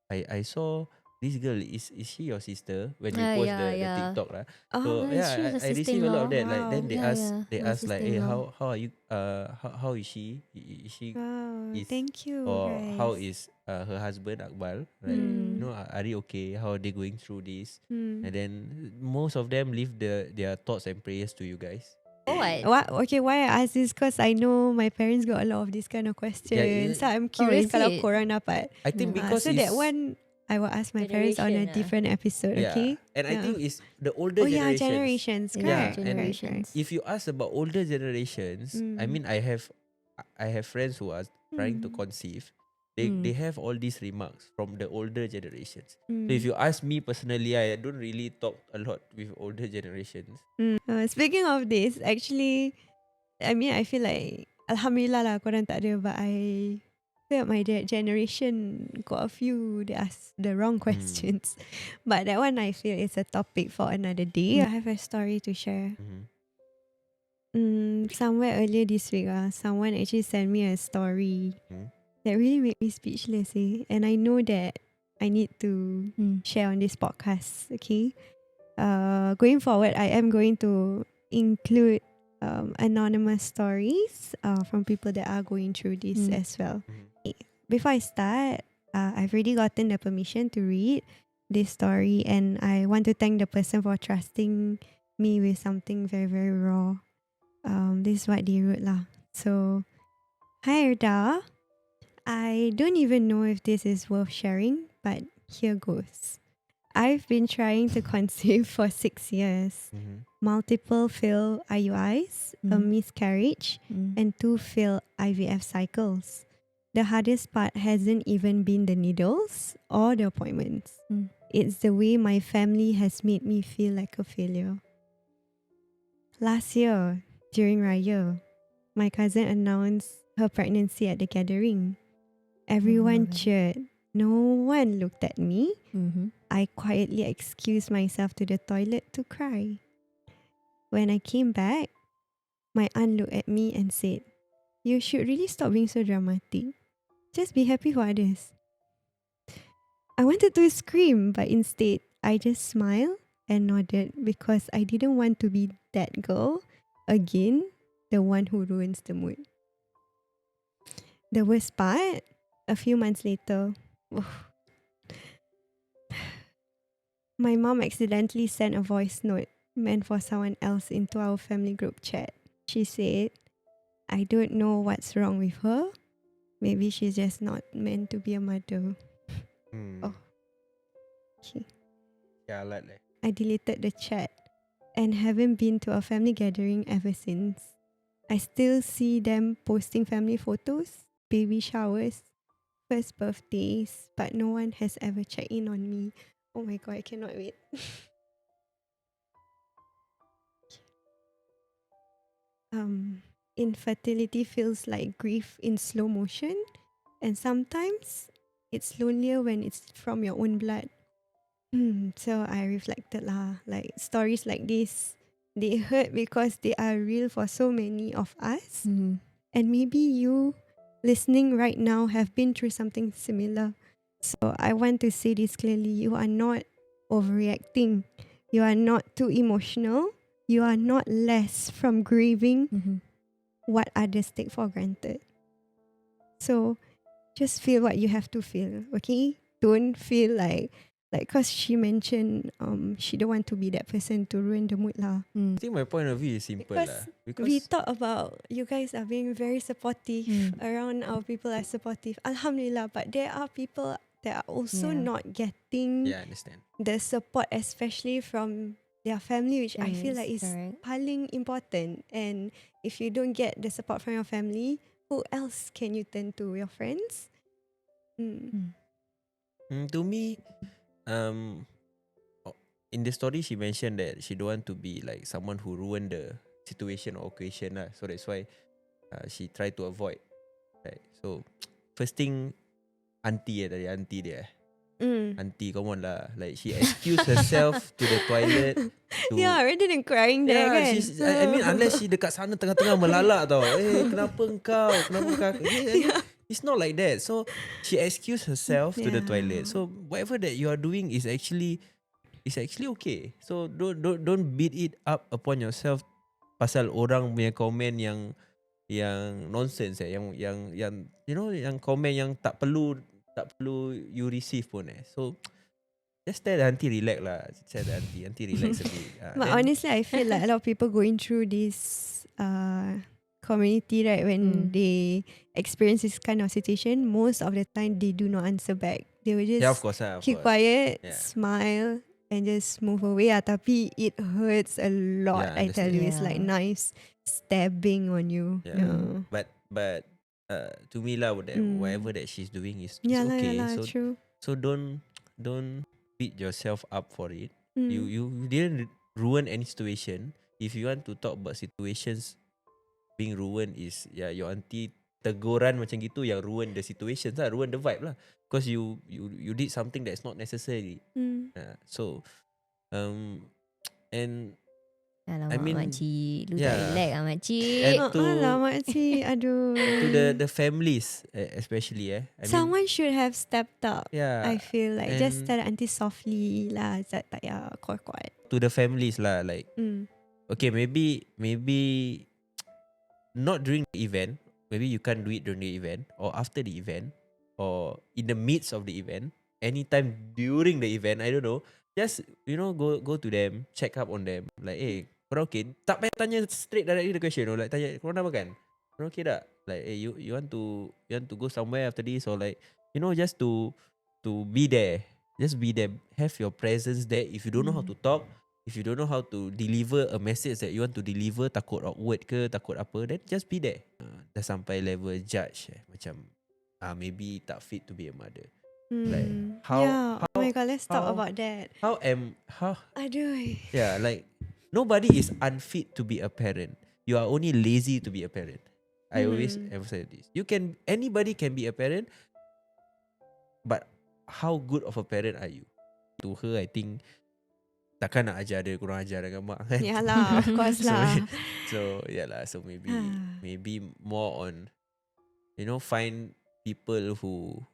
I saw this girl, is she your sister? When you post the TikTok lah. So I receive a lot of that. Like then they ask like, how are you? How is she? Is she? Wow, Is, thank you. or guys. how is her husband Akbal? Right? Are they okay? How are they going through this? And then most of them leave their thoughts and prayers to you guys. What? Okay, why I ask this? Because I know my parents got a lot of this kind of questions. So I'm curious is kalau it? korang dapat. I think because So that one I will ask my parents on a Generation, different episode. Okay. And I think it's the older generations. generations. Correct. generations. If you ask about older generations, I mean, I have friends who are trying to conceive. They have all these remarks from the older generations. So if you ask me personally, I don't really talk a lot with older generations. Speaking of this, actually, I mean, I feel like alhamdulillah lah korang tak ada, but I feel my generation got a few they ask the wrong questions. But that one I feel is a topic for another day. I have a story to share. Somewhere earlier this week, someone actually sent me a story that really made me speechless. And I know that I need to share on this podcast. Okay. Going forward, I am going to include anonymous stories from people that are going through this as well. Before I start, I've already gotten the permission to read this story, and I want to thank the person for trusting me with something very, very raw. This is what they wrote lah. So, hi Erda, I don't even know if this is worth sharing, but Here goes. I've been trying to conceive for 6 years. Mhm. Multiple failed IUIs, a miscarriage, and 2 failed IVF cycles. The hardest part hasn't even been the needles or the appointments. It's the way my family has made me feel like a failure. Last year, during Raya, my cousin announced her pregnancy at the gathering. Everyone cheered. No one looked at me. I quietly excused myself to the toilet to cry. When I came back, my aunt looked at me and said, "You should really stop being so dramatic. Just be happy for others." I wanted to scream, but instead, I just smiled and nodded because I didn't want to be that girl again, the one who ruins the mood. The worst part, a few months later, my mom accidentally sent a voice note meant for someone else into our family group chat. She said, "I don't know what's wrong with her. Maybe she's just not meant to be a mother." Oh. Okay. Jalan lah. I deleted the chat and haven't been to a family gathering ever since. I still see them posting family photos, baby showers, first birthdays, but no one has ever checked in on me. Oh my god, I cannot wait. Infertility feels like grief in slow motion, and sometimes it's lonelier when it's from your own blood. So I reflected lah, like stories like this, they hurt because they are real for so many of us. And maybe you listening right now have been through something similar. So I want to say this clearly. You are not overreacting. You are not too emotional. You are not less from grieving what others take for granted. So just feel what you have to feel, okay? Don't feel like cause she mentioned she don't want to be that person to ruin the mood lah. I think my point of view is simple lah. Because we talk about you guys are being very supportive around our people are supportive. Alhamdulillah, but there are people that are also not getting yeah, I understand. the support, especially from their family, which I feel like is paling important. And if you don't get the support from your family, who else can you turn to? Your friends? To me, in the story she mentioned that she don't want to be like someone who ruined the situation or occasion lah. So that's why she tried to avoid. Right. So first thing, auntie dia. Auntie, come on lah. Like she excused herself to the toilet. Yeah, rather than crying there kan. I mean unless she dekat sana tengah-tengah melalak tau. Kenapa engkau? It's not like that. So she excused herself to the toilet. So whatever that you are doing is actually okay. So don't beat it up upon yourself pasal orang punya komen yang nonsense yang you know yang komen yang tak perlu you receive pun So just tell the auntie relax lah. Tell the auntie relax a bit. But honestly, I feel like a lot of people going through this community, right, when they experience this kind of situation, most of the time they do not answer back. They will just of course, keep quiet, smile, and just move away. Tapi it hurts a lot. I tell you, it's like knives stabbing on you. Yeah. But to me lah, whatever that she's doing is okay. True. So don't beat yourself up for it. You didn't ruin any situation. If you want to talk about situations being ruined, is your auntie teguran macam gitu yang ruin the situation lah, ruin the vibe lah. Because you did something that's not necessary. So and Alamak, I mean, makcik, lu tak relax lah makcik. and makcik, aduh. to the families especially I mean, someone should have stepped up. I feel like and just tell the auntie softly lah, tak payah kuat-kuat. to the families lah, like okay, maybe not during the event. Maybe you can't do it during the event or after the event or in the midst of the event. Anytime during the event, I don't know. Just go to them, check up on them. Like, korang okay? Tak payah tanya straight directly the question. Like tanya, korang dah makan? Korang okay tak? Like, you want to go somewhere after this, or like, just to be there. Just be there. Have your presence there. If you don't know how to talk, if you don't know how to deliver a message that you want to deliver, takut awkward ke, takut apa, then just be there. Dah sampai level judge macam maybe tak fit to be a mother. Like Yeah. Oh my god, let's talk about that. how Aduh. yeah, like nobody is unfit to be a parent. You are only lazy to be a parent. I always emphasize this. Anybody can be a parent, but how good of a parent are you? To her, I think takkan nak ajar dia kurang ajar dengan mak kan. Yalah, of course lah. So yeah lah. So maybe more on, find people who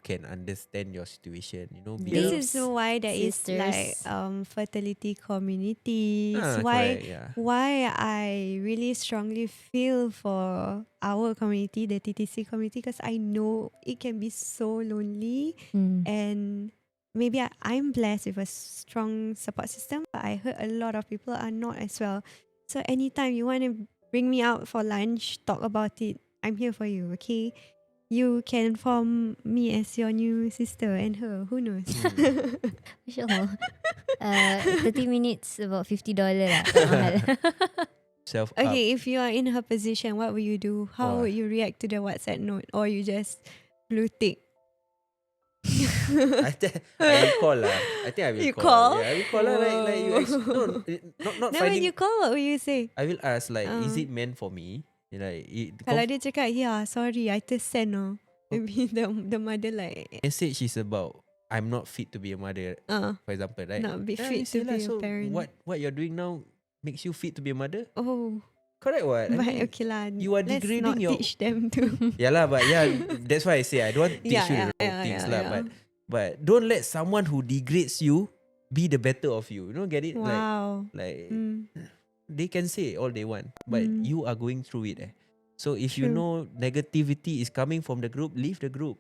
can understand your situation. This is why there is like sisters. fertility communities. Correct, yeah. Why I really strongly feel for our community, the TTC community, because I know it can be so lonely, and maybe I'm blessed with a strong support system, but I heard a lot of people are not as well. So anytime you want to bring me out for lunch, talk about it, I'm here for you, okay? You can form me as your new sister and her. Who knows? InsyaAllah. 30 minutes about $50 lah. Tak mahal. Self up. Okay, if you are in her position, what will you do? How would you react to the WhatsApp note? Or you just blue tick? I will call lah. I think I will You call. call? Yeah, I will call lah. Like you not Then when finding. you call, what will you say? I will ask like, is it meant for me? Like Kalau dia cakap, yeah, sorry, I just send oh. Maybe the mother like message is about I'm not fit to be a mother, for example, right? not be Yeah, fit you say to be so a parent. what you're doing now makes you fit to be a mother? Oh, Correct what? I but mean, okay lah. you are Let's degrading not your. teach them to. Yeah lah, but yeah, that's why I say I don't want to teach you the wrong things lah. But don't let someone who degrades you be the better of you. You know, get it? Wow. Like they can say all they want, but you are going through it. So if you True. know negativity is coming from the group, leave the group.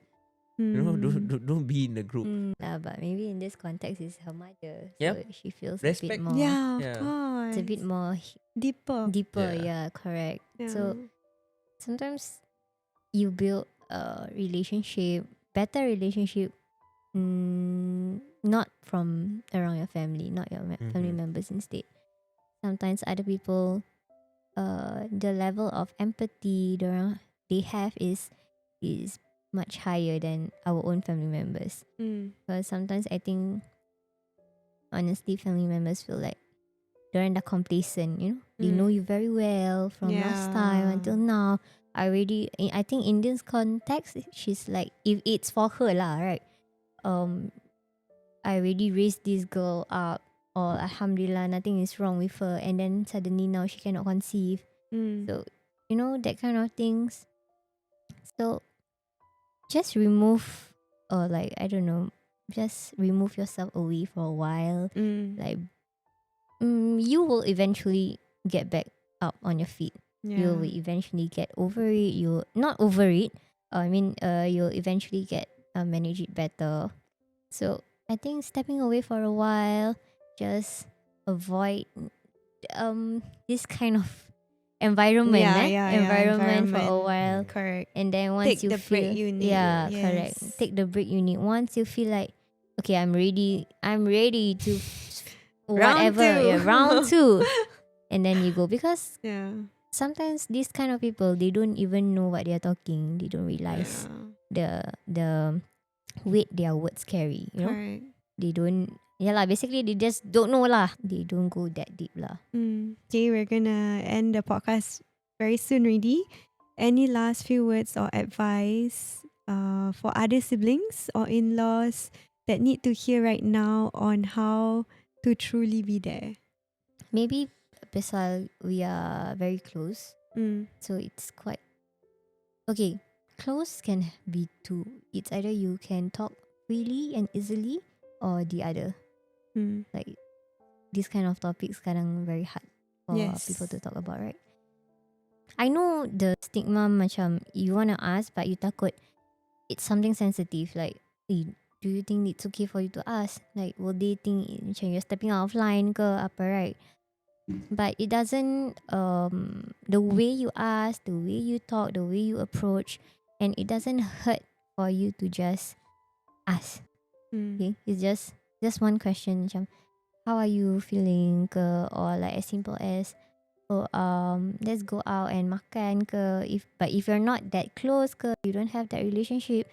You know, don't be in the group. But maybe in this context is her mother. Yep. So she feels Respect. a bit more. Yeah, of Yeah. course. It's a bit more deeper. deeper. Yeah. Yeah, correct. Yeah. So sometimes you build a relationship, better relationship, not from around your family, not your family members instead. Sometimes other people, the level of empathy they have is much higher than our own family members. Because sometimes I think, honestly, family members feel like they're complacent, They know you very well from last time until now. I think in this context, she's like, if it's for her lah, right? I already raised this girl up, or alhamdulillah, nothing is wrong with her, and then suddenly now she cannot conceive. So, that kind of things. So, just remove, or like, I don't know, just remove yourself away for a while. Like, you will eventually get back up on your feet. You will eventually get over it. Not over it. You'll eventually manage it better. So I think stepping away for a while, just avoid this kind of environment. Environment for a while. Correct. And then once Take you the feel, break you need. yeah, Yes. correct. Take the break you need. Once you feel like, okay, I'm ready to Round whatever. two. Yeah, round 2. And then you go, because Yeah. sometimes these kind of people, they don't even know what they are talking. They don't realize the weight their words carry. Correct. They don't. Yeah lah. Basically, they just don't know lah. They don't go that deep lah. Okay, we're gonna end the podcast very soon already. Any last few words or advice for other siblings or in-laws that need to hear right now on how to truly be there? Maybe pasal we are very close, so it's quite okay. Close can be two. It's either you can talk freely and easily, or the other. Like this kind of topics kadang very hard for people to talk about, right? I know the stigma macam you wanna ask but you takut it's something sensitive. Like, do you think it's okay for you to ask? Like, will they think macam you're stepping out of line ke apa, right? But it doesn't, the way you ask, the way you talk, the way you approach, and it doesn't hurt for you to just ask. Okay, it's just one question macam how are you feeling ke, or like as simple as let's go out and makan ke. If you're not that close ke, you don't have that relationship,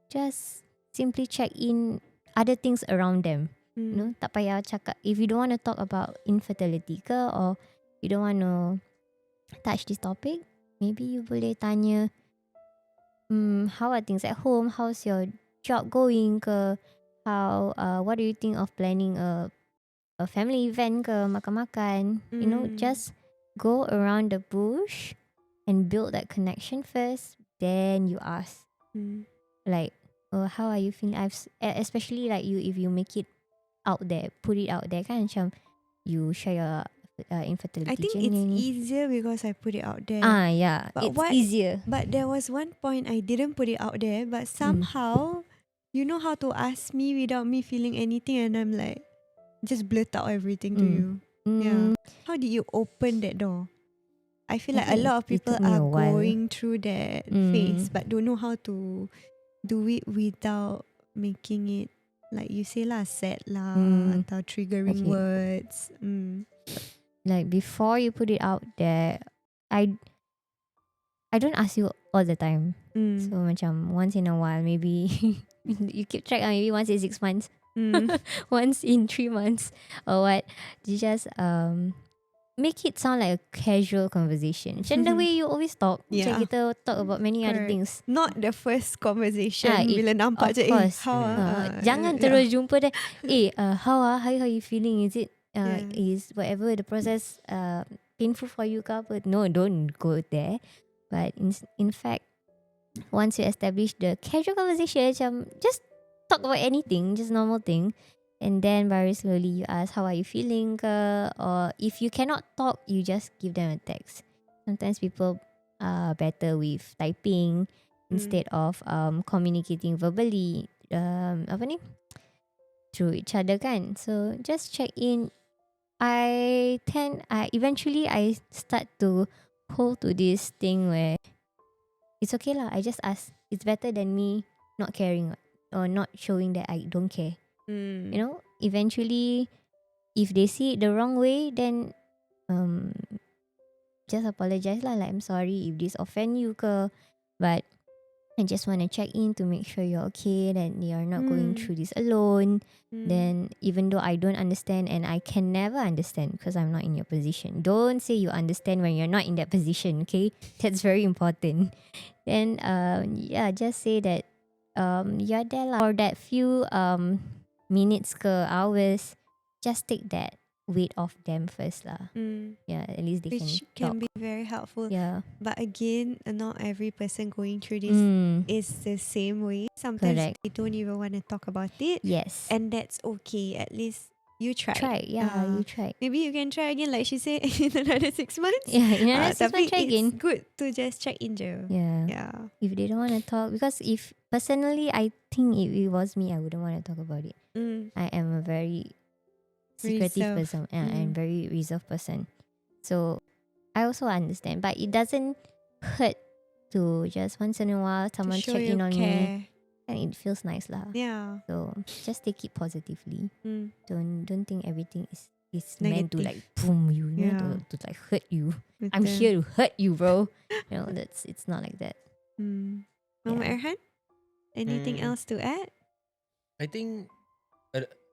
just simply check in other things around them. You know, tak payah cakap. If you don't want to talk about infertility ke, or you don't want to touch this topic, maybe you boleh tanya, how are things at home? How's your job going ke? What do you think of planning a family event ke, makan-makan? You know, just go around the bush and build that connection first. Then you ask, like, how are you feeling? Especially like you, if you make it out there, put it out there, kan macam you share your infertility I think journey. it's easier because I put it out there. Yeah, But it's easier. But there was one point I didn't put it out there, but somehow, you know how to ask me without me feeling anything, and I'm like, just blurt out everything to you. Yeah. How did you open that door? I feel like a think lot of it people took me a are while. going through that phase, but don't know how to do it without making it, like you say lah, sad lah, atau triggering Okay. words. Like before you put it out there, I don't ask you all the time. So macam once in a while, maybe you keep track. Maybe once in 6 months, once in 3 months, or what. You just make it sound like a casual conversation. Macam the way you always talk. Macam Yeah. kita talk about many other Correct. things. Not the first conversation it- bila nampak of je course. how Jangan terus jumpa dia. How are you feeling? Is it is whatever the process painful for you ke apa? No, don't go there. But in fact, once you establish the casual conversation, macam just talk about anything, just normal thing. And then very slowly you ask, how are you feeling ke? Or if you cannot talk, you just give them a text. Sometimes people are better with typing instead of communicating verbally. Apa ni? Through each other kan. So just check in. Eventually I start to hold to this thing where it's okay lah. I just ask. It's better than me not caring or not showing that I don't care. You know, eventually, if they see it the wrong way, then just apologize lah. Like, I'm sorry if this offend you ke, but I just want to check in to make sure you're okay, that you're not going through this alone. Then even though I don't understand, and I can never understand because I'm not in your position. Don't say you understand when you're not in that position, okay? That's very important. Then just say that you're there lah for that few minutes ke hours. Just take that weight off them first lah. Yeah, at least they which can can talk. be very helpful. Yeah. But again, not every person going through this is the same way. Sometimes Correct. they don't even want to talk about it. Yes. And that's okay. At least you tried. Try. Yeah, you try. Maybe you can try again, like she said, in another 6 months. Yeah, in another 6 Tapi months, try again. it's good to just check in je. Yeah. Yeah. If they don't want to talk, because if personally, I think if it was me, I wouldn't want to talk about it. I am a very secretive person. Yeah, I'm very reserved person. So I also understand, but it doesn't hurt to just once in a while someone To show check in you on me, care. and it feels nice lah. Yeah. So just take it positively. Don't think everything is meant to like Negative. boom you, you know, to like hurt you. I'm here to hurt you, bro. You know, it's not like that. Mama Yeah. Erhan, anything else to add? I think,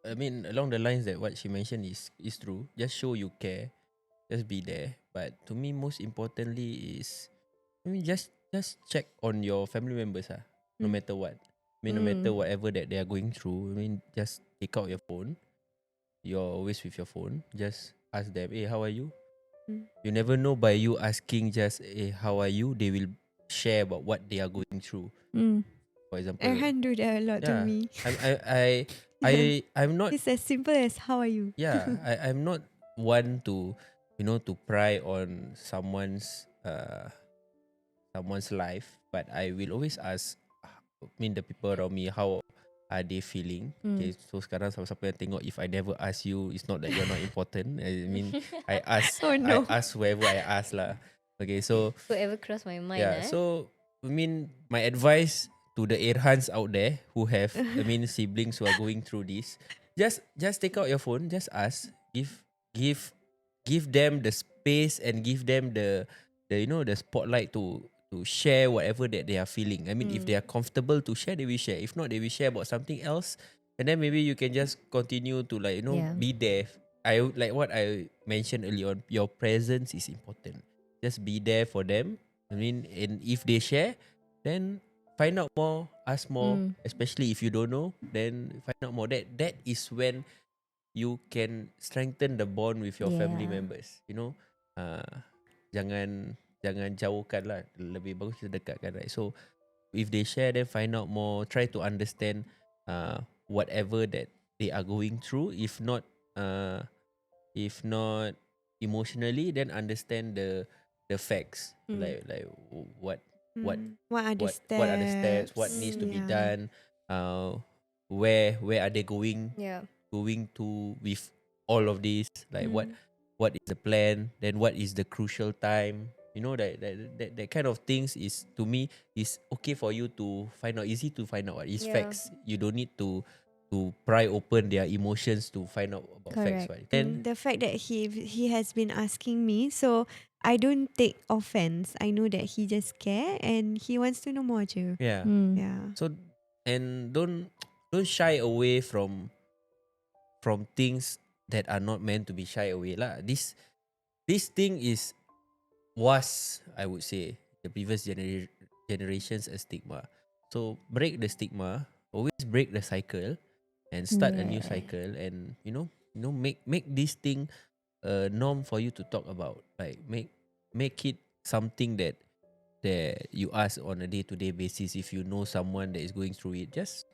I mean, along the lines that what she mentioned is true. Just show you care, just be there. But to me, most importantly is, I mean, just check on your family members, no matter what. I mean, no matter whatever that they are going through. I mean, just take out your phone. You're always with your phone. Just ask them, hey, how are you? You never know, by you asking just, hey, how are you? They will share about what they are going through. For example, Erhan do that a lot to me. I'm not. It's as simple as how are you? Yeah, I'm not one to, to pry on someone's life, but I will always ask, the people around me, how are they feeling? Okay, so sekarang siapa yang tengok, if I never ask you, it's not that you're not important. I mean, I ask, Oh, no. I ask whoever I ask lah. Okay, so Whoever crossed my mind. yeah, so I mean, my advice to the Irhans out there who have, siblings who are going through this, just take out your phone, just ask, give give them the space and give them the spotlight to share whatever that they are feeling. I mean, if they are comfortable to share, they will share. If not, they will share about something else, and then maybe you can just continue to Yeah. be there. Like what I mentioned earlier on. Your presence is important. Just be there for them. I mean, and if they share, then find out more, ask more. Especially if you don't know, then find out more. That is when you can strengthen the bond with your family Yeah. members. Jangan jangan jauhkan lah. Lebih bagus kita dekatkan, right? So if they share, then find out more. Try to understand whatever that they are going through. If not emotionally, then understand the facts. Like what what What are the what are the steps, steps? what needs to be Yeah. done, where are they going Yeah. to with all of this, like what is the plan, then what is the crucial time, that kind of things is, to me, is okay for you to find out, easy to find out. What is Yeah. facts, you don't need to pry open their emotions to find out about facts, Correct. right? And The fact that he has been asking me, so I don't take offense. I know that he just care and he wants to know more too. yeah, Yeah. so, and don't shy away from things that are not meant to be shy away lah. This thing was, I would say, the previous generations a stigma. So break the stigma, always break the cycle, and start a new Yeah. cycle, and make this thing a norm for you to talk about. Like make it something that you ask on a day-to-day basis. If you know someone that is going through it, just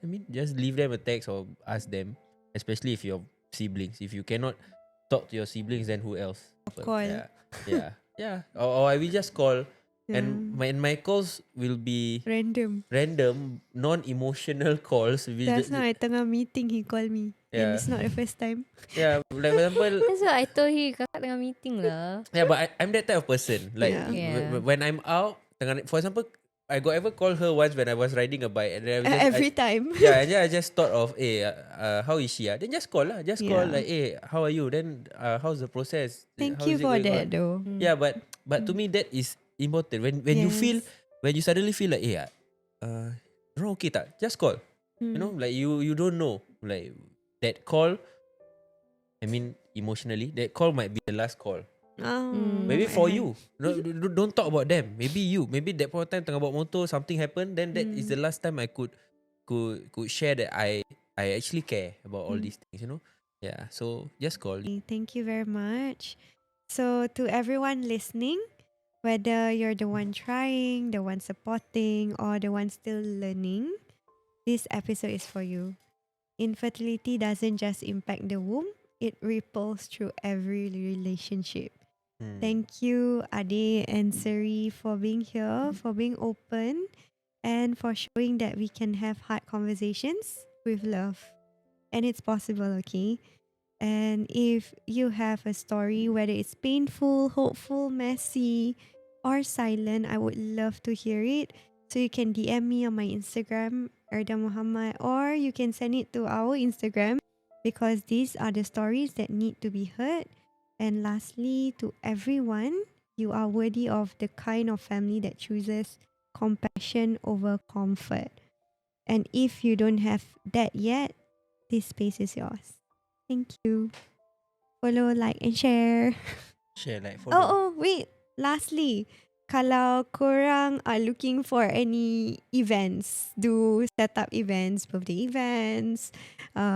leave them a text or ask them. Especially if you're siblings. If you cannot talk to your siblings, then who else? Well, Call. yeah. Or I will just call, Yeah. and my calls will be Random. random, non-emotional calls. Just now I tengah meeting, he called me. And Yeah. it's not the first time. Yeah, like for example, That's what I told you. Kakak tengah meeting lah. yeah, but I'm that type of person. Like Yeah. Yeah. when I'm out, for example, I got ever call her once when I was riding a bike, and then Every time. and then I just thought of, how is she? Then just call lah. Just call Yeah. like, how are you? Then how's the process? Thank How you is it for going that on? though. Yeah, but to me that is important. When you feel, Yes. when you suddenly feel like, wrong, okay tak? Just call. Like you don't know, like that call. I mean, emotionally, that call might be the last call. Oh, Maybe for okay. you. Don't talk about them. Maybe you. Maybe that point of time tengah bawa motor, something happened. Then that is the last time I could share that I actually care about all these things. Yeah. So just call. Thank you very much. So to everyone listening, whether you're the one trying, the one supporting, or the one still learning, this episode is for you. Infertility doesn't just impact the womb, it ripples through every relationship. Thank you, Ade and Seri, for being here, for being open, and for showing that we can have hard conversations with love. And it's possible, okay? And if you have a story, whether it's painful, hopeful, messy, or silent, I would love to hear it. So you can DM me on my Instagram, Erda Muhammad, or you can send it to our Instagram, because these are the stories that need to be heard. And lastly, to everyone, you are worthy of the kind of family that chooses compassion over comfort. And if you don't have that yet, this space is yours. Thank you. Follow, like, and share. Share, like, follow. Wait. Lastly, kalau korang are looking for any events, do set up events, birthday events,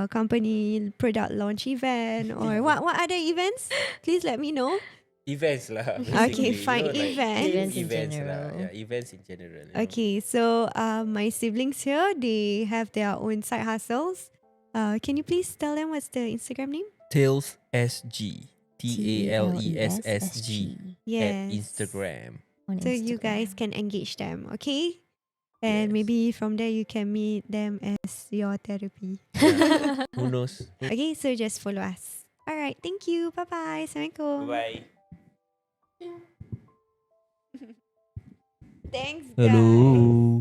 company product launch event, or what other events? Please let me know. Events lah. Okay, basically, fine, like events. Events in events lah. general. Yeah, events in general. Okay, so my siblings here, they have their own side hustles. Can you please tell them what's the Instagram name? Tales SG. TALESSG. At Yes. Instagram. On So you guys Instagram. can engage them, okay? And Yes. maybe from there you can meet them as your therapy. Yeah. Who knows? Okay, so just follow us. Alright, thank you. Bye-bye. Assalamualaikum. Bye. Thanks, guys. Hello.